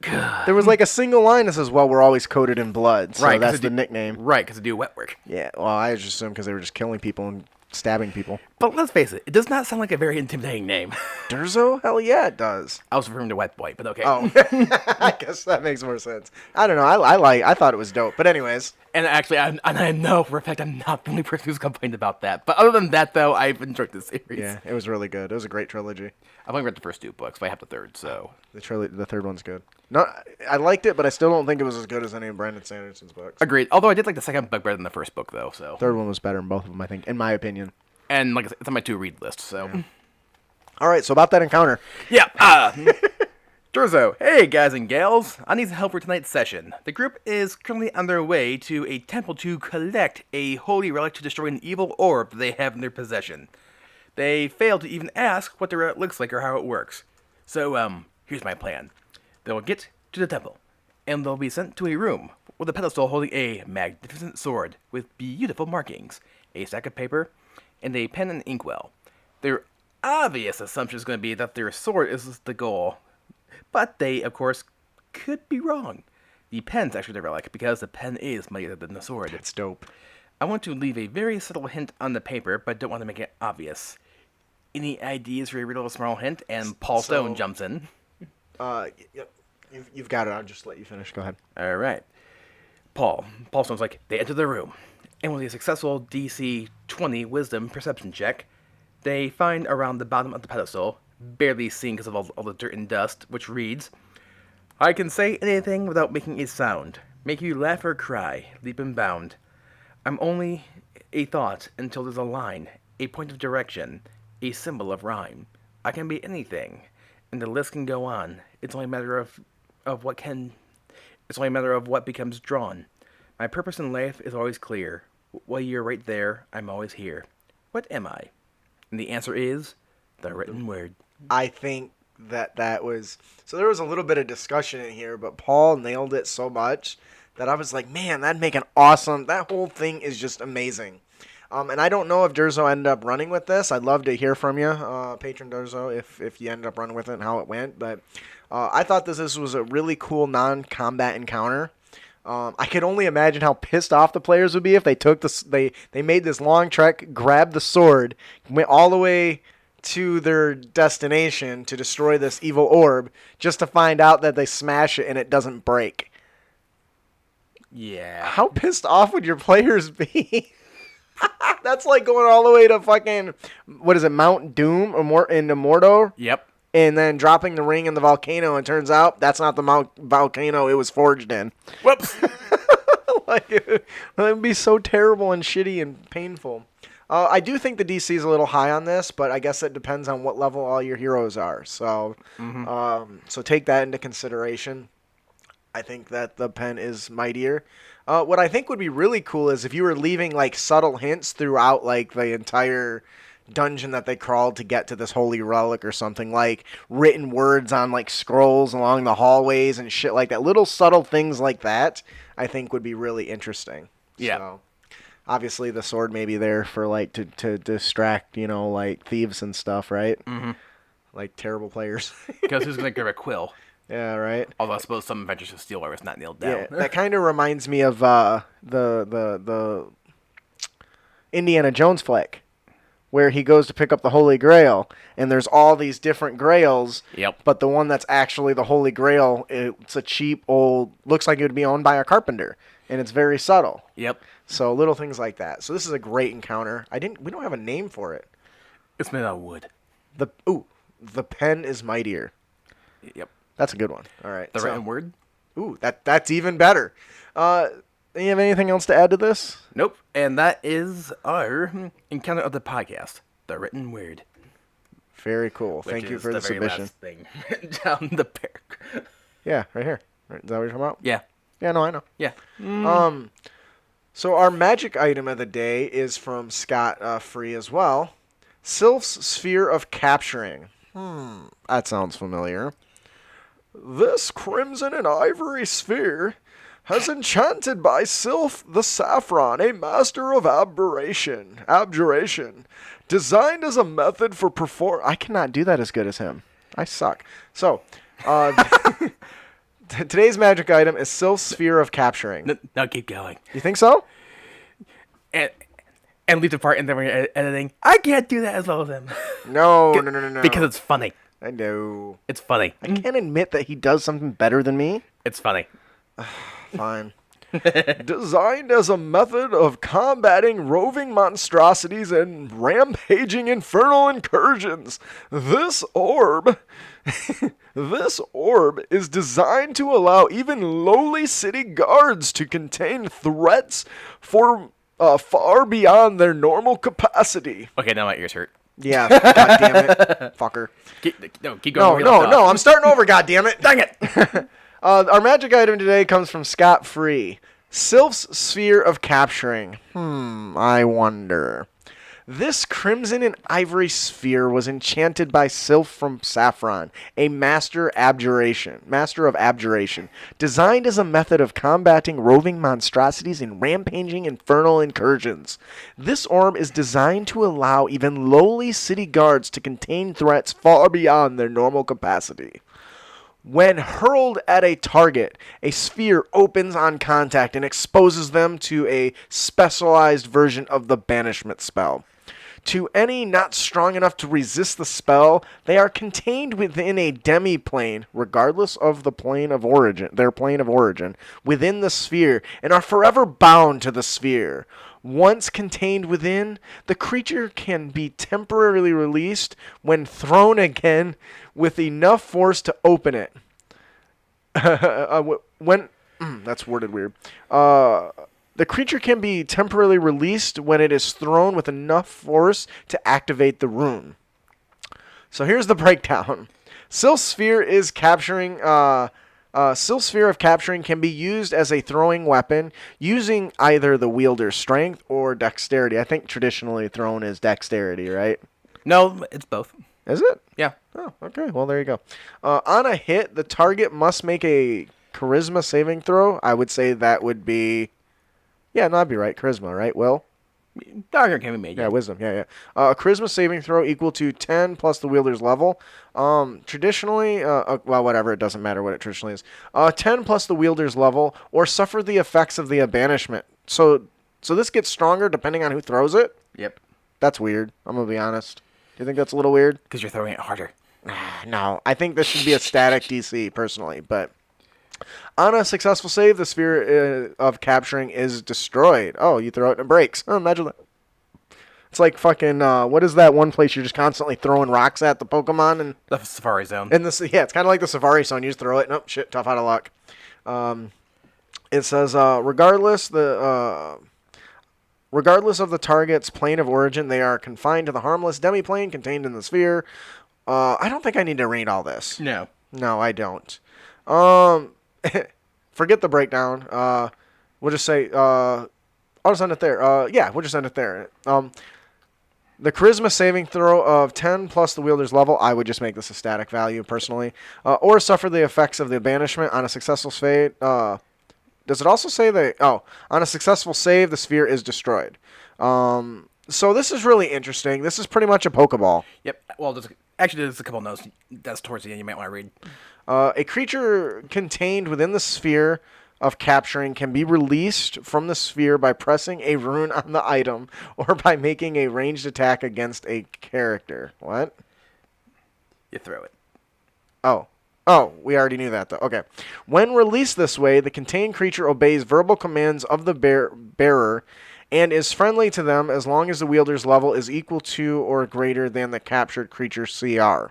There was like a single line that says, "Well, we're always coated in blood," so that's the nickname. Right, because they do wet work. Yeah, well, I just assumed because they were just killing people and stabbing people. But let's face it does not sound like a very intimidating name. Durzo? Hell yeah, it does. I was referring to Wet Boy, but okay. Oh, I guess that makes more sense. I don't know. I thought it was dope. But anyways. And actually, I know for a fact I'm not the only person who's complained about that. But other than that, though, I've enjoyed this series. Yeah, it was really good. It was a great trilogy. I've only read the first two books, but I have the third, so. The third one's good. No, I liked it, but I still don't think it was as good as any of Brandon Sanderson's books. Agreed. Although I did like the second book better than the first book, though, so. Third one was better than both of them, I think, in my opinion. And like I said, it's on my to-read list, so. Yeah. All right, so about that encounter. Yeah, Durzo, hey guys and gals, I need some help for tonight's session. The group is currently on their way to a temple to collect a holy relic to destroy an evil orb that they have in their possession. They fail to even ask what the relic looks like or how it works. So, here's my plan. They'll get to the temple, and they'll be sent to a room with a pedestal holding a magnificent sword with beautiful markings, a stack of paper, and a pen and inkwell. Their obvious assumption is going to be that their sword is the goal, but they, of course, could be wrong. The pen's actually the relic, because the pen is mightier than the sword. It's dope. I want to leave a very subtle hint on the paper, but don't want to make it obvious. Any ideas for a little small hint? And Paul Stone jumps in. Yep. You've got it. I'll just let you finish. Go ahead. All right. Paul Stone's like, they enter the room, and with a successful DC 20 Wisdom Perception check, they find around the bottom of the pedestal, barely seen because of all the dirt and dust, which reads, I can say anything without making a sound, make you laugh or cry, leap and bound. I'm only a thought until there's a line, a point of direction, a symbol of rhyme. I can be anything, and the list can go on. It's only a matter of what becomes drawn. My purpose in life is always clear. While you're right there, I'm always here. What am I? And the answer is the written word. I think that was... So there was a little bit of discussion in here, but Paul nailed it so much that I was like, man, that'd make an awesome... That whole thing is just amazing. And I don't know if Durzo ended up running with this. I'd love to hear from you, Patron Durzo, if you ended up running with it and how it went. But I thought this was a really cool non-combat encounter. I could only imagine how pissed off the players would be if they took this. They made this long trek, grabbed the sword, went all the way to their destination to destroy this evil orb, just to find out that they smash it and it doesn't break. Yeah. How pissed off would your players be? That's like going all the way to fucking, what is it, Mount Doom or more into Mordor, Yep. and then dropping the ring in the volcano, and turns out that's not the Mount volcano it was forged in. Whoops. Like it would be so terrible and shitty and painful. I do think the DC is a little high on this, but I guess it depends on what level all your heroes are. So, so take that into consideration. I think that the pen is mightier. What I think would be really cool is if you were leaving like subtle hints throughout like the entire dungeon that they crawled to get to this holy relic or something, like written words on like scrolls along the hallways and shit like that. Little subtle things like that I think would be really interesting. Yeah. So, obviously the sword may be there for like to distract, like thieves and stuff, right? Mm-hmm. Like terrible players. Because who's gonna grab a quill? Yeah, right. Although I suppose some adventures should steal where it's not nailed down. Yeah, that kind of reminds me of the Indiana Jones flick, where he goes to pick up the Holy Grail, and there's all these different grails. Yep. But the one that's actually the Holy Grail, it's a cheap old, looks like it would be owned by a carpenter, and it's very subtle. Yep. So little things like that. So this is a great encounter. We don't have a name for it. It's made out of wood. The pen is mightier. Yep. That's a good one. All right. The written word? Ooh, that's even better. You have anything else to add to this? Nope. And that is our encounter of the podcast. The written word. Very cool. Thank you for the submission. Last thing down the paragraph. Yeah, right here. Is that what you're talking about? Yeah. Yeah, no, I know. Yeah. So our magic item of the day is from Scott Free as well. Sylph's Sphere of Capturing. That sounds familiar. This crimson and ivory sphere has enchanted by Sylph the Saffron, a master of abjuration, designed as a method for I cannot do that as good as him. I suck. So, today's magic item is Sylph's Sphere of Capturing. Now keep going. You think so? And leave the part in there when you're editing. I can't do that as well as him. No. Because it's funny. I know. It's funny. I can't admit that he does something better than me. It's funny. Fine. Designed as a method of combating roving monstrosities and rampaging infernal incursions, this orb is designed to allow even lowly city guards to contain threats for far beyond their normal capacity. Okay, now my ears hurt. Yeah, god damn it, fucker. Keep going. No, I'm starting over, god damn it. Dang it! Our magic item today comes from Scott Free. Sylph's Sphere of Capturing. I wonder. This crimson and ivory sphere was enchanted by Sylph from Saffron, a master of abjuration, designed as a method of combating roving monstrosities and rampaging infernal incursions. This orb is designed to allow even lowly city guards to contain threats far beyond their normal capacity. When hurled at a target, a sphere opens on contact and exposes them to a specialized version of the banishment spell. To any not strong enough to resist the spell, they are contained within a demi-plane, regardless of their plane of origin, within the sphere, and are forever bound to the sphere. Once contained within, the creature can be temporarily released when thrown again with enough force to open it. That's worded weird. The creature can be temporarily released when it is thrown with enough force to activate the rune. So here's the breakdown. Sylph's Sphere of Capturing can be used as a throwing weapon using either the wielder's strength or dexterity. I think traditionally thrown is dexterity, right? No, it's both. Is it? Yeah. Oh, okay. Well, there you go. On a hit, the target must make a charisma saving throw. I would say that would be... Yeah, no, that'd be right. Charisma, right, Will? Dagger can be made. Yeah, wisdom. Yeah. A charisma saving throw equal to 10 plus the wielder's level. Traditionally, well, whatever. It doesn't matter what it traditionally is. 10 plus the wielder's level, or suffer the effects of the banishment. So this gets stronger depending on who throws it? Yep. That's weird. I'm going to be honest. Do you think that's a little weird? Because you're throwing it harder. No, I think this should be a static DC, personally, but... On a successful save, the Sphere of Capturing is destroyed. Oh, you throw it and it breaks. Oh, imagine that. It's like fucking, what is that one place you're just constantly throwing rocks at the Pokemon? And The Safari Zone. yeah, it's kind of like the Safari Zone. You just throw it. Nope, shit, tough out of luck. It says, regardless of the target's plane of origin, they are confined to the harmless demiplane contained in the sphere. I don't think I need to read all this. No. No, I don't. Um, Forget the breakdown. We'll just say, I'll just end it there. Yeah, we'll just end it there. The charisma saving throw of 10 plus the wielder's level, I would just make this a static value, personally. Or suffer the effects of the banishment on a successful save. Does it also say that... Oh, on a successful save, the sphere is destroyed. So this is really interesting. This is pretty much a Pokeball. Yep. Well, there's a couple notes that's towards the end you might want to read. A creature contained within the sphere of capturing can be released from the sphere by pressing a rune on the item or by making a ranged attack against a character. What? You throw it. Oh, we already knew that, though. Okay. When released this way, the contained creature obeys verbal commands of the bearer and is friendly to them as long as the wielder's level is equal to or greater than the captured creature's CR.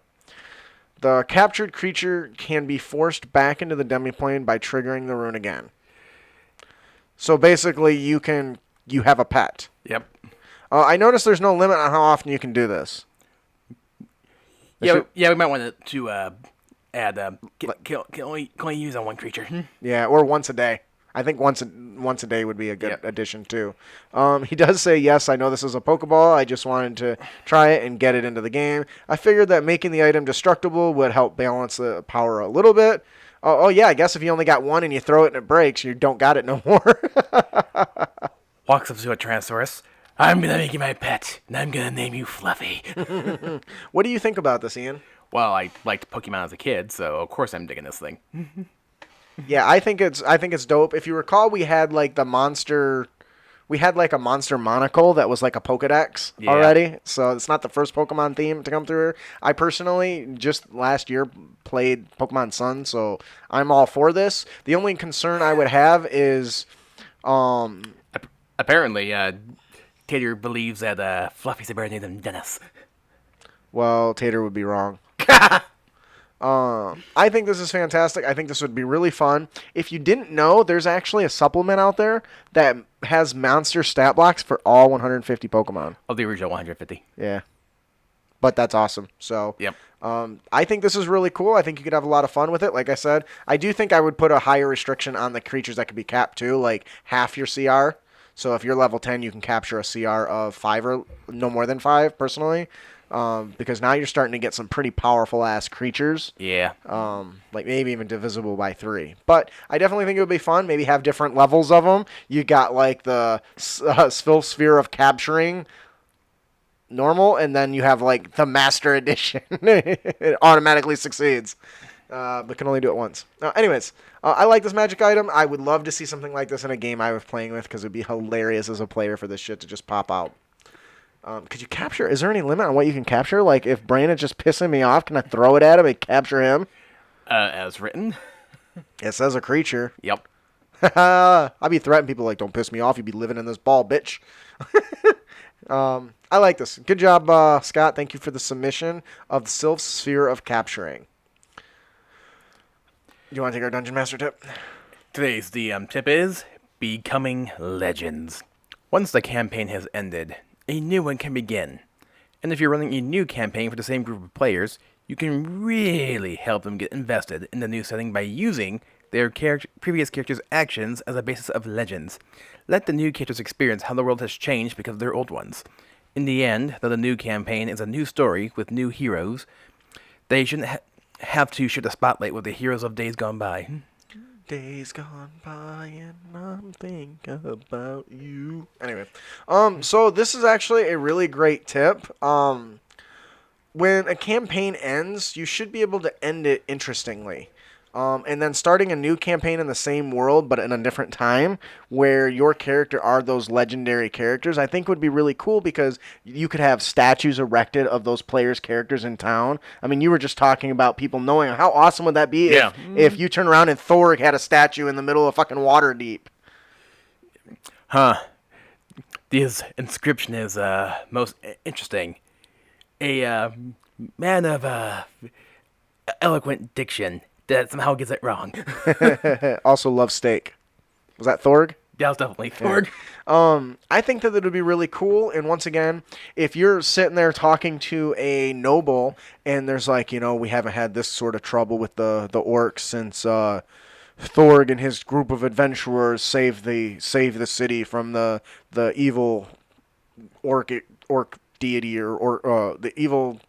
The captured creature can be forced back into the demiplane by triggering the rune again. So basically, you have a pet. Yep. I noticed there's no limit on how often you can do this. We might want to add can only use on one creature. Yeah, or once a day. I think once a day would be a good addition too. He does say, yes, I know this is a Pokeball. I just wanted to try it and get it into the game. I figured that making the item destructible would help balance the power a little bit. Oh yeah, I guess if you only got one and you throw it and it breaks, you don't got it no more. Walks up to a Tyrannosaurus. I'm going to make you my pet, and I'm going to name you Fluffy. What do you think about this, Ian? Well, I liked Pokemon as a kid, so of course I'm digging this thing. Yeah, I think it's dope. If you recall, we had like a monster monocle that was like a Pokedex already. So it's not the first Pokemon theme to come through here. I personally just last year played Pokemon Sun, so I'm all for this. The only concern I would have is apparently Tater believes that Fluffy's a better name than Dennis. Well, Tater would be wrong. I think this is fantastic. I think this would be really fun. If you didn't know, there's actually a supplement out there that has monster stat blocks for all 150 Pokemon. Of the original 150. Yeah. But that's awesome. So, yep. I think this is really cool. I think you could have a lot of fun with it. Like I said, I do think I would put a higher restriction on the creatures that could be capped too, like half your CR. So if you're level 10, you can capture a CR of 5 or no more than 5, personally. Because now you're starting to get some pretty powerful ass creatures. Yeah. Like maybe even divisible by 3. But I definitely think it would be fun. Maybe have different levels of them. You got like the Sphere of Capturing normal, and then you have like the Master Edition. It automatically succeeds. But can only do it once. Anyways, I like this magic item. I would love to see something like this in a game I was playing with, because it would be hilarious as a player for this shit to just pop out. Could you capture? Is there any limit on what you can capture? Like, if Brandon's just pissing me off, can I throw it at him and capture him? As written. It says a creature. Yep. I'd be threatening people like, don't piss me off. You'd be living in this ball, bitch. I like this. Good job, Scott. Thank you for the submission of the Sylph Sphere of Capturing. Do you want to take our Dungeon Master tip? Today's DM tip is Becoming Legends. Once the campaign has ended, a new one can begin. And if you're running a new campaign for the same group of players, you can really help them get invested in the new setting by using their previous characters' actions as a basis of legends. Let the new characters experience how the world has changed because of their old ones. In the end, though the new campaign is a new story with new heroes, they shouldn't have to share the spotlight with the heroes of days gone by. Days gone by and I'm thinking about you. Anyway, so this is actually a really great tip. When a campaign ends, you should be able to end it interestingly. And then starting a new campaign in the same world, but in a different time, where your character are those legendary characters, I think would be really cool, because you could have statues erected of those players' characters in town. I mean, you were just talking about people knowing. How awesome would that be if you turn around and Thor had a statue in the middle of fucking Waterdeep? Huh. This inscription is most interesting. A man of eloquent diction that somehow gets it wrong. Also love steak. Was that Thorg? That was definitely Thorg. I think that it would be really cool. And once again, if you're sitting there talking to a noble and there's like, we haven't had this sort of trouble with the orcs since Thorg and his group of adventurers saved the city from the evil orc deity or the evil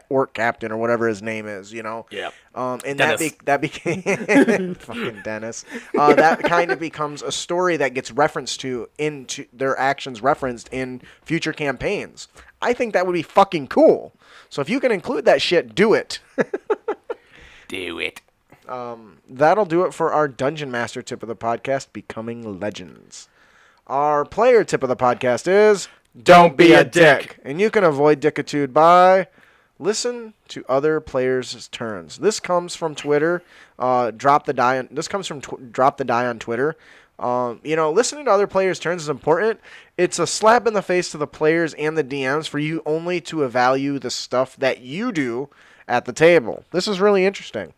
orc captain or whatever his name is, Yeah. And Dennis. that became fucking Dennis. That kind of becomes a story that gets referenced into their actions referenced in future campaigns. I think that would be fucking cool. So if you can include that shit, do it. Do it. That'll do it for our Dungeon Master tip of the podcast, Becoming Legends. Our player tip of the podcast is Don't be a dick. And you can avoid dickitude by listen to other players' turns. This comes from Twitter. Drop the die. This comes from Drop the Die on Twitter. Listening to other players' turns is important. It's a slap in the face to the players and the DMs for you only to evaluate the stuff that you do at the table. This is really interesting.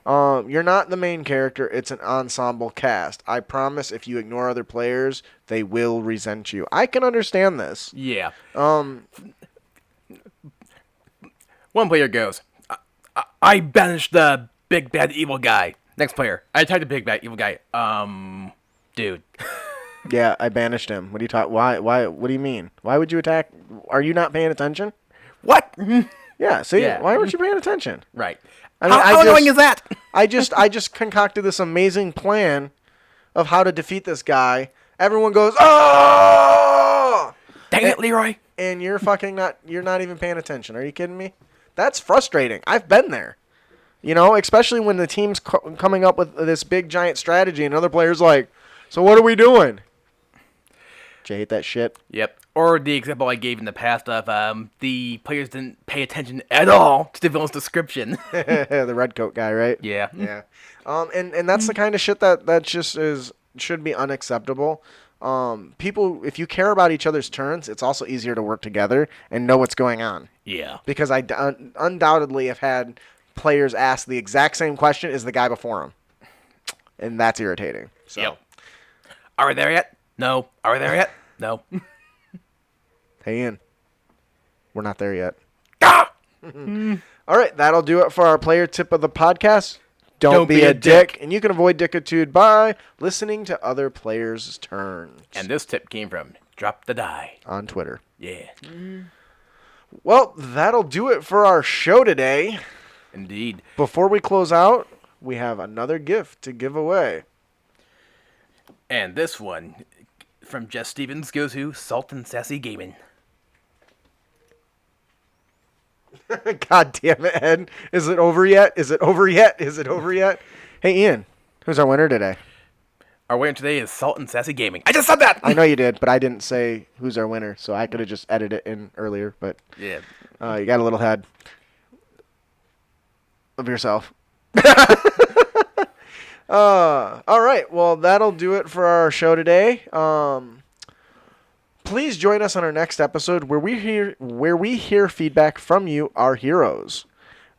You're not the main character. It's an ensemble cast. I promise if you ignore other players, they will resent you. I can understand this. Yeah. One player goes, I banished the big bad evil guy. Next player, I attacked the big bad evil guy. Dude. Yeah, I banished him. What do you talk? Why? What do you mean? Why would you attack? Are you not paying attention? What? Yeah. See, Yeah. why weren't you paying attention? Right. I mean, how annoying is that? I just concocted this amazing plan of how to defeat this guy. Everyone goes, oh! Dang it, Leroy. And you're not even paying attention. Are you kidding me? That's frustrating. I've been there. Especially when the team's coming up with this big giant strategy and other players like, so what are we doing? Did you hate that shit? Yep. Or the example I gave in the past of the players didn't pay attention at all to the villain's description. The red coat guy, right? Yeah. Yeah. And that's the kind of shit that just should be unacceptable. People, if you care about each other's turns, it's also easier to work together and know what's going on. Yeah. Because I undoubtedly have had players ask the exact same question as the guy before them. And that's irritating. So. Yep. Are we there yet? No. Are we there yet? No. Hey, Ian. We're not there yet. Ah! All right, that'll do it for our player tip of the podcast. Don't be a dick. And you can avoid dickitude by listening to other players' turns. And this tip came from Drop the Die on Twitter. Yeah. Well, that'll do it for our show today. Indeed. Before we close out, we have another gift to give away. And this one from Jess Stevens goes to Salt and Sassy Gaming. God damn it, Ed. Is it over yet? Is it over yet? Is it over yet? Hey, Ian, who's our winner today? Our winner today is Salt and Sassy Gaming. I just said that! I know you did, but I didn't say who's our winner, so I could have just edited it in earlier, but Yeah. You got a little head of yourself. All right, well, that'll do it for our show today. Please join us on our next episode where we hear feedback from you, our heroes.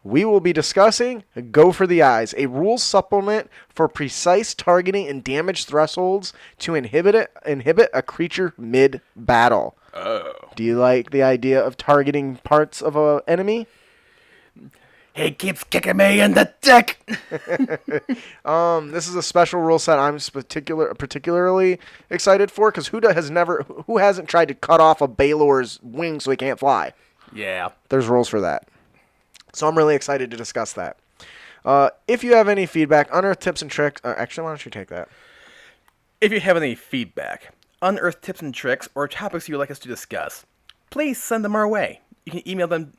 We will be discussing Go for the Eyes, a rules supplement for precise targeting and damage thresholds to inhibit a creature mid-battle. Oh. Do you like the idea of targeting parts of an enemy? He keeps kicking me in the dick! This is a special rule set I'm particularly excited for because who hasn't tried to cut off a Baylor's wing so he can't fly? Yeah. There's rules for that. So I'm really excited to discuss that. If you have any feedback, unearthed tips and tricks... actually, why don't you take that? If you have any feedback, unearthed tips and tricks, or topics you would like us to discuss, please send them our way. You can email them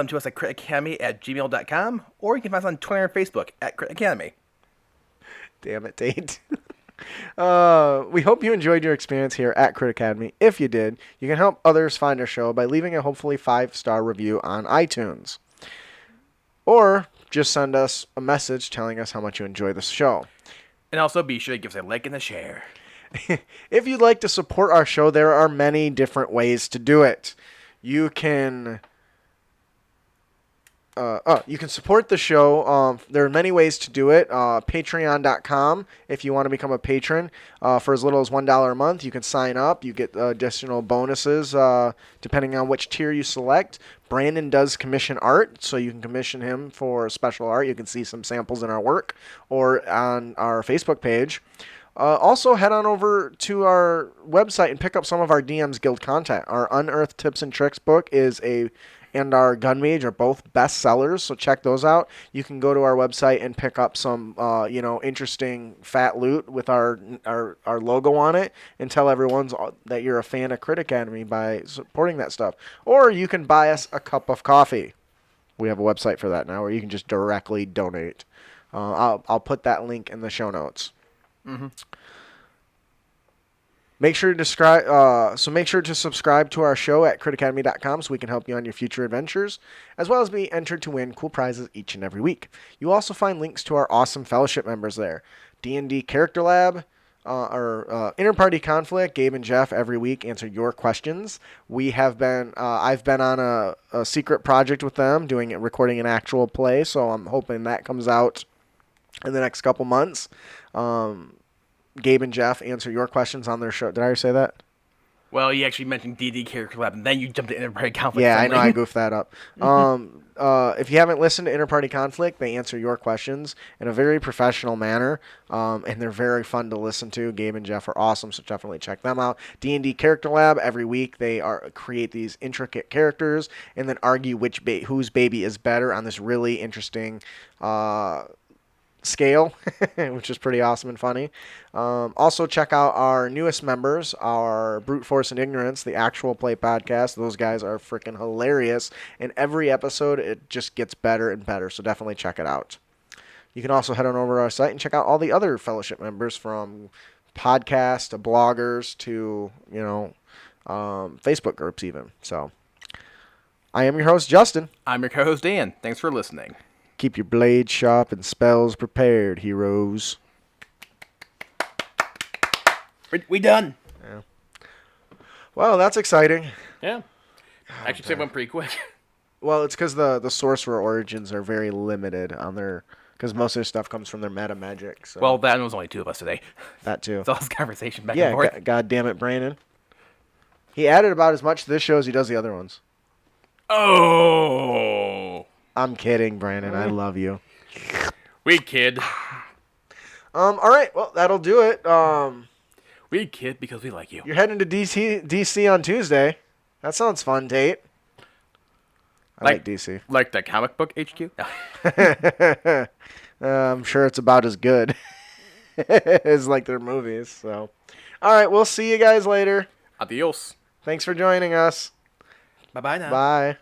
to us at critacademy@gmail.com, or you can find us on Twitter and Facebook at Crit Academy. Damn it, Tate. We hope you enjoyed your experience here at Crit Academy. If you did, you can help others find our show by leaving a hopefully 5-star review on iTunes. Or just send us a message telling us how much you enjoy the show. And also be sure to give us a like and a share. If you'd like to support our show, there are many different ways to do it. You can you can support the show. There are many ways to do it. Patreon.com, if you want to become a patron, for as little as $1 a month, you can sign up. You get additional bonuses depending on which tier you select. Brandon does commission art, so you can commission him for special art. You can see some samples in our work or on our Facebook page. Also, head on over to our website and pick up some of our DM's Guild content. Our Unearthed Tips and Tricks book and our G.U.N Mage are both bestsellers, so check those out. You can go to our website and pick up some, interesting fat loot with our logo on it, and tell everyone that you're a fan of Crit Academy by supporting that stuff. Or you can buy us a cup of coffee. We have a website for that now, where you can just directly donate. I'll put that link in the show notes. Mm-hmm. Make sure to subscribe to our show at critacademy.com so we can help you on your future adventures, as well as be entered to win cool prizes each and every week. You also find links to our awesome fellowship members there. D&D Character Lab, our Interparty Conflict. Gabe and Jeff every week answer your questions. I've been on a secret project with them, recording an actual play, so I'm hoping that comes out in the next couple months. Gabe and Jeff answer your questions on their show. Did I already say that? Well, you actually mentioned D&D Character Lab, and then you jumped to Interparty Conflict. Yeah, I know I goofed that up. If you haven't listened to Interparty Conflict, they answer your questions in a very professional manner, and they're very fun to listen to. Gabe and Jeff are awesome, so definitely check them out. D&D Character Lab, every week they create these intricate characters and then argue whose baby is better on this really interesting scale, which is pretty awesome and funny. Also, check out our newest members, our Brute Force and Ignorance, the actual play podcast. Those guys are freaking hilarious, and every episode it just gets better and better, so definitely check it out. You can also head on over to our site and check out all the other fellowship members, from podcasts to bloggers to Facebook groups even. So I am your host, Justin. I'm your co-host, Dan. Thanks for listening. Keep your blades sharp and spells prepared, heroes. We done. Yeah. Well, that's exciting. Yeah. Actually, it went pretty quick. Well, it's because the sorcerer origins are very limited on their... Because most of their stuff comes from their meta magic. So. Well, that was only two of us today. That too. It's all this conversation back and forth. God damn it, Brandon. He added about as much to this show as he does the other ones. Oh... I'm kidding, Brandon. I love you. We kid. All right. Well, that'll do it. We kid because we like you. You're heading to DC on Tuesday. That sounds fun, Tate. I like DC. Like the comic book HQ? I'm sure it's about as good as like their movies. So, all right. We'll see you guys later. Adios. Thanks for joining us. Bye-bye now. Bye.